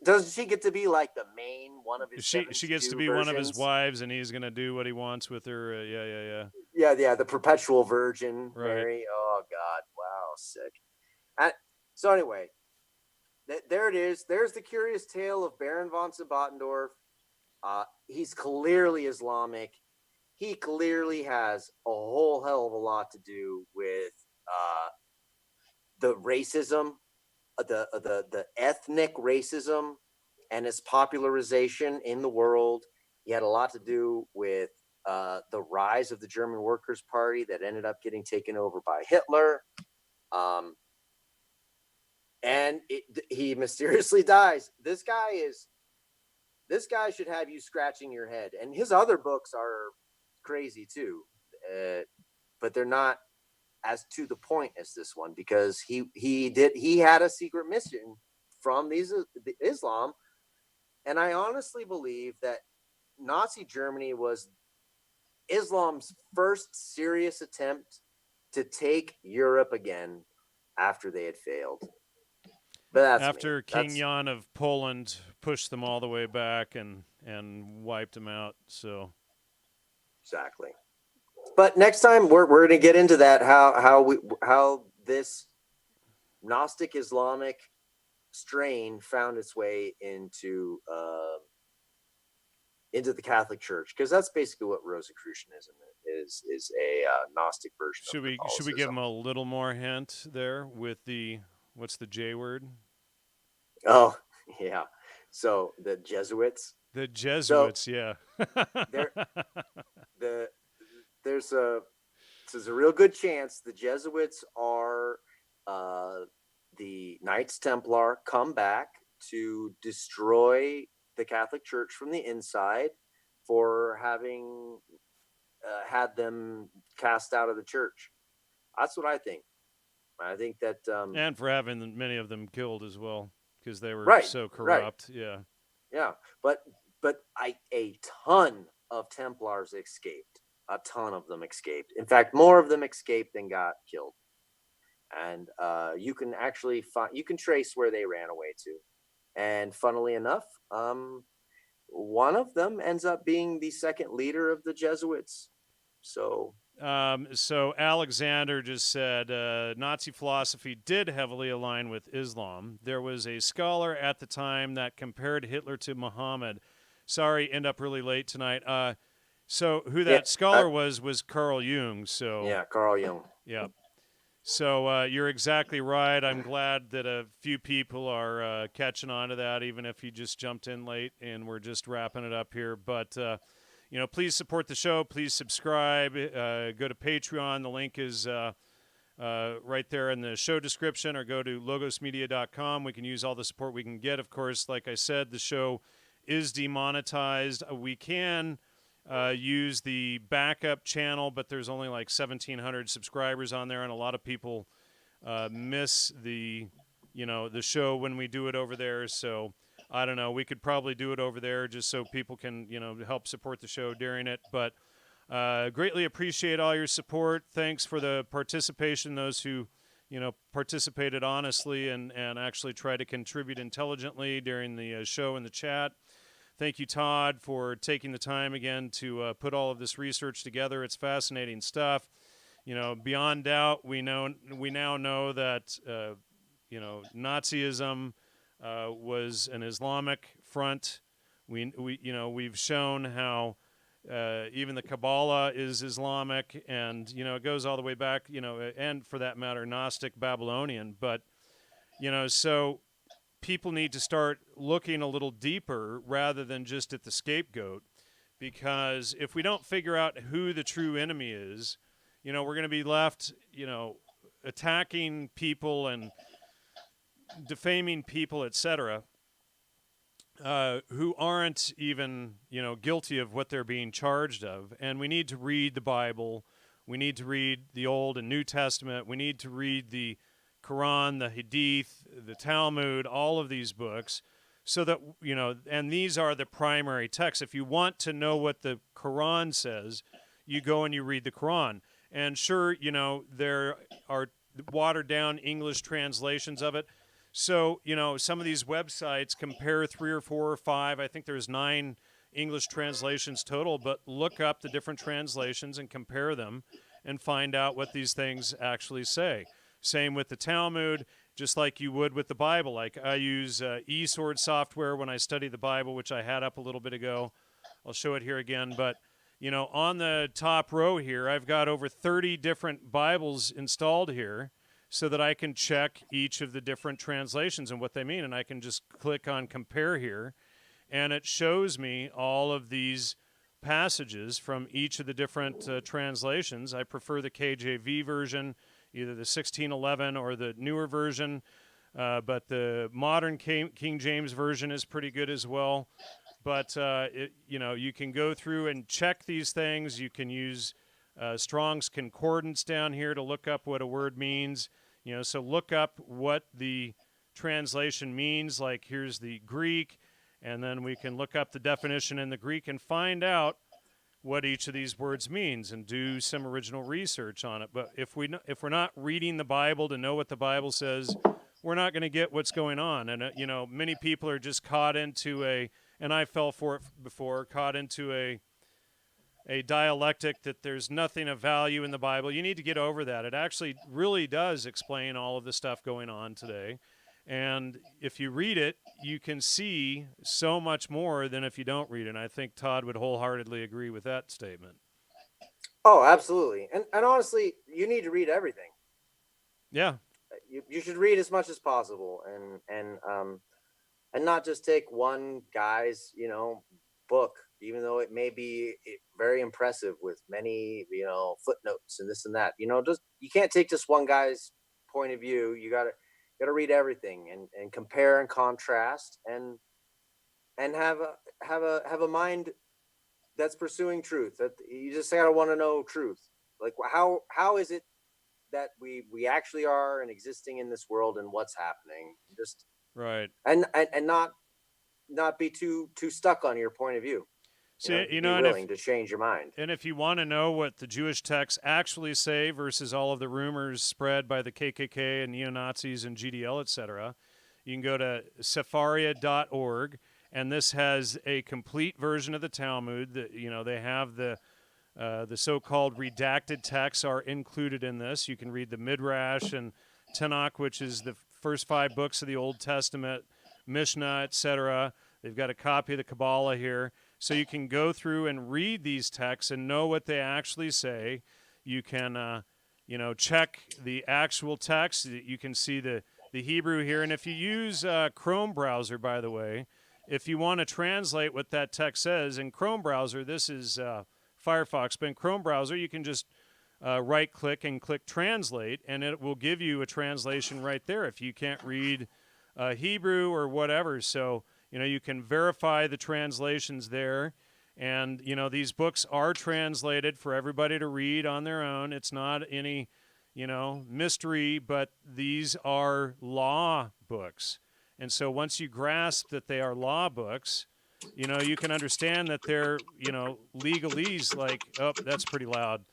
Does she get to be like the main one of his She gets to be versions? one of his wives, and he's going to do what he wants with her. Yeah, the perpetual virgin, Right. Mary. Oh God, wow, sick. So anyway, there it is. There's the curious tale of Baron von Sebottendorf. He's clearly Islamic. He clearly has a whole hell of a lot to do with the racism, the ethnic racism, and its popularization in the world. He had a lot to do with the rise of the German Workers' Party that ended up getting taken over by Hitler. And he mysteriously dies. This guy should have you scratching your head. And his other books are crazy too, but they're not as to the point as this one, because he had a secret mission from Islam. And I honestly believe that Nazi Germany was Islam's first serious attempt to take Europe again after they had failed. But that's after King Jan of Poland pushed them all the way back and wiped them out. So exactly. But next time we're going to get into that, how this Gnostic Islamic strain found its way into the Catholic Church, because that's basically what Rosicrucianism is a Gnostic version. Should we give them a little more hint there with what's the J word? Oh yeah, so the Jesuits. The Jesuits, so, yeah. There's a real good chance the Jesuits are the Knights Templar come back to destroy the Catholic Church from the inside for having had them cast out of the church. That's what I think. I think that and for having many of them killed as well, because they were so corrupt. Right. Yeah, but a ton of Templars escaped. A ton of them escaped. In fact, more of them escaped than got killed. And you can actually you can trace where they ran away to. And funnily enough, one of them ends up being the second leader of the Jesuits. So Alexander just said Nazi philosophy did heavily align with Islam. There was a scholar at the time that compared Hitler to Muhammad. Sorry, end up really late tonight. So who that scholar was Carl Jung. So yeah, Carl Jung. Yeah. So you're exactly right. I'm glad that a few people are catching on to that, even if you just jumped in late and we're just wrapping it up here. But please support the show. Please subscribe. Go to Patreon. The link is right there in the show description, or go to logosmedia.com. We can use all the support we can get. Of course, like I said, the show is demonetized. We can use the backup channel, but there's only like 1,700 subscribers on there, and a lot of people miss the show when we do it over there. So I don't know. We could probably do it over there just so people can, help support the show during it. But greatly appreciate all your support. Thanks for the participation, those who, participated honestly and actually try to contribute intelligently during the show in the chat. Thank you, Todd, for taking the time again to put all of this research together. It's fascinating stuff. Beyond doubt, we now know that Nazism was an Islamic front. We've shown how even the Kabbalah is Islamic, and it goes all the way back. And for that matter, Gnostic, Babylonian. But so people need to start looking a little deeper rather than just at the scapegoat, because if we don't figure out who the true enemy is, we're going to be left, attacking people and defaming people, etc., who aren't even, guilty of what they're being charged of. And we need to read the Bible. We need to read the Old and New Testament. We need to read the Quran, the Hadith, the Talmud, all of these books, so that, and these are the primary texts. If you want to know what the Quran says, you go and you read the Quran. And sure, there are watered down English translations of it. So, some of these websites compare 3 or 4 or 5. I think there's 9 English translations total, but look up the different translations and compare them and find out what these things actually say. Same with the Talmud, just like you would with the Bible. Like I use eSword software when I study the Bible, which I had up a little bit ago. I'll show it here again. But, on the top row here, I've got over 30 different Bibles installed here so that I can check each of the different translations and what they mean. And I can just click on compare here, and it shows me all of these passages from each of the different translations. I prefer the KJV version, either the 1611 or the newer version, but the modern King James version is pretty good as well. But you can go through and check these things. You can use Strong's Concordance down here to look up what a word means. So look up what the translation means. Like here's the Greek, and then we can look up the definition in the Greek and find out what each of these words means and do some original research on it. But if we're not reading the Bible to know what the Bible says, we're not going to get what's going on. And many people are just caught into and I fell for it before, caught into a dialectic that there's nothing of value in the Bible. You need to get over that. It actually really does explain all of the stuff going on today. And if you read it, you can see so much more than if you don't read it. And I think Todd would wholeheartedly agree with that statement. Oh, absolutely. And honestly, you need to read everything. Yeah. You should read as much as possible and not just take one guy's, book, even though it may be very impressive with many, footnotes and this and that. Just you can't take just one guy's point of view. You gotta read everything and compare and contrast and have a mind that's pursuing truth. That you just gotta want to know truth. Like how is it that we actually are and existing in this world and what's happening? Just right. And not be too stuck on your point of view. So, be willing to change your mind. And if you want to know what the Jewish texts actually say versus all of the rumors spread by the KKK and neo-Nazis and GDL, etc., you can go to sepharia.org, and this has a complete version of the Talmud. They have the so-called redacted texts are included in this. You can read the Midrash and Tanakh, which is the first 5 books of the Old Testament, Mishnah, etc. They've got a copy of the Kabbalah here. So you can go through and read these texts and know what they actually say. You can, check the actual text. You can see the Hebrew here. And if you use Chrome browser, by the way, if you want to translate what that text says, in Chrome browser, this is Firefox, but in Chrome browser, you can just right-click and click Translate, and it will give you a translation right there if you can't read Hebrew or whatever. So, you can verify the translations there. And, these books are translated for everybody to read on their own. It's not any, mystery, but these are law books. And so once you grasp that they are law books, you can understand that they're, legalese, like, oh, that's pretty loud.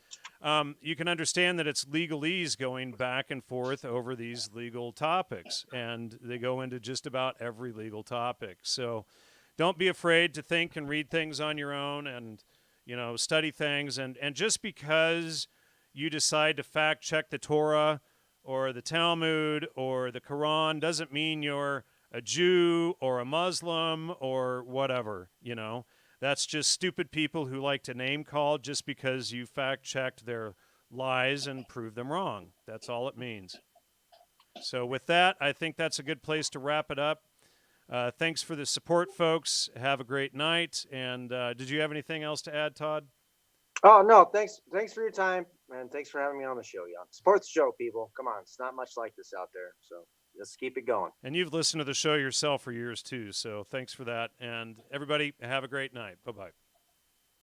You can understand that it's legalese going back and forth over these legal topics, and they go into just about every legal topic. So don't be afraid to think and read things on your own and, study things. And just because you decide to fact check the Torah or the Talmud or the Quran doesn't mean you're a Jew or a Muslim or whatever, That's just stupid people who like to name call just because you fact-checked their lies and proved them wrong. That's all it means. So with that, I think that's a good place to wrap it up. Thanks for the support, folks. Have a great night. And did you have anything else to add, Todd? Oh, no. Thanks for your time, and thanks for having me on the show, Jan. Support the show, people. Come on. It's not much like this out there, so let's keep it going. And you've listened to the show yourself for years, too, so thanks for that. And everybody, have a great night. Bye-bye.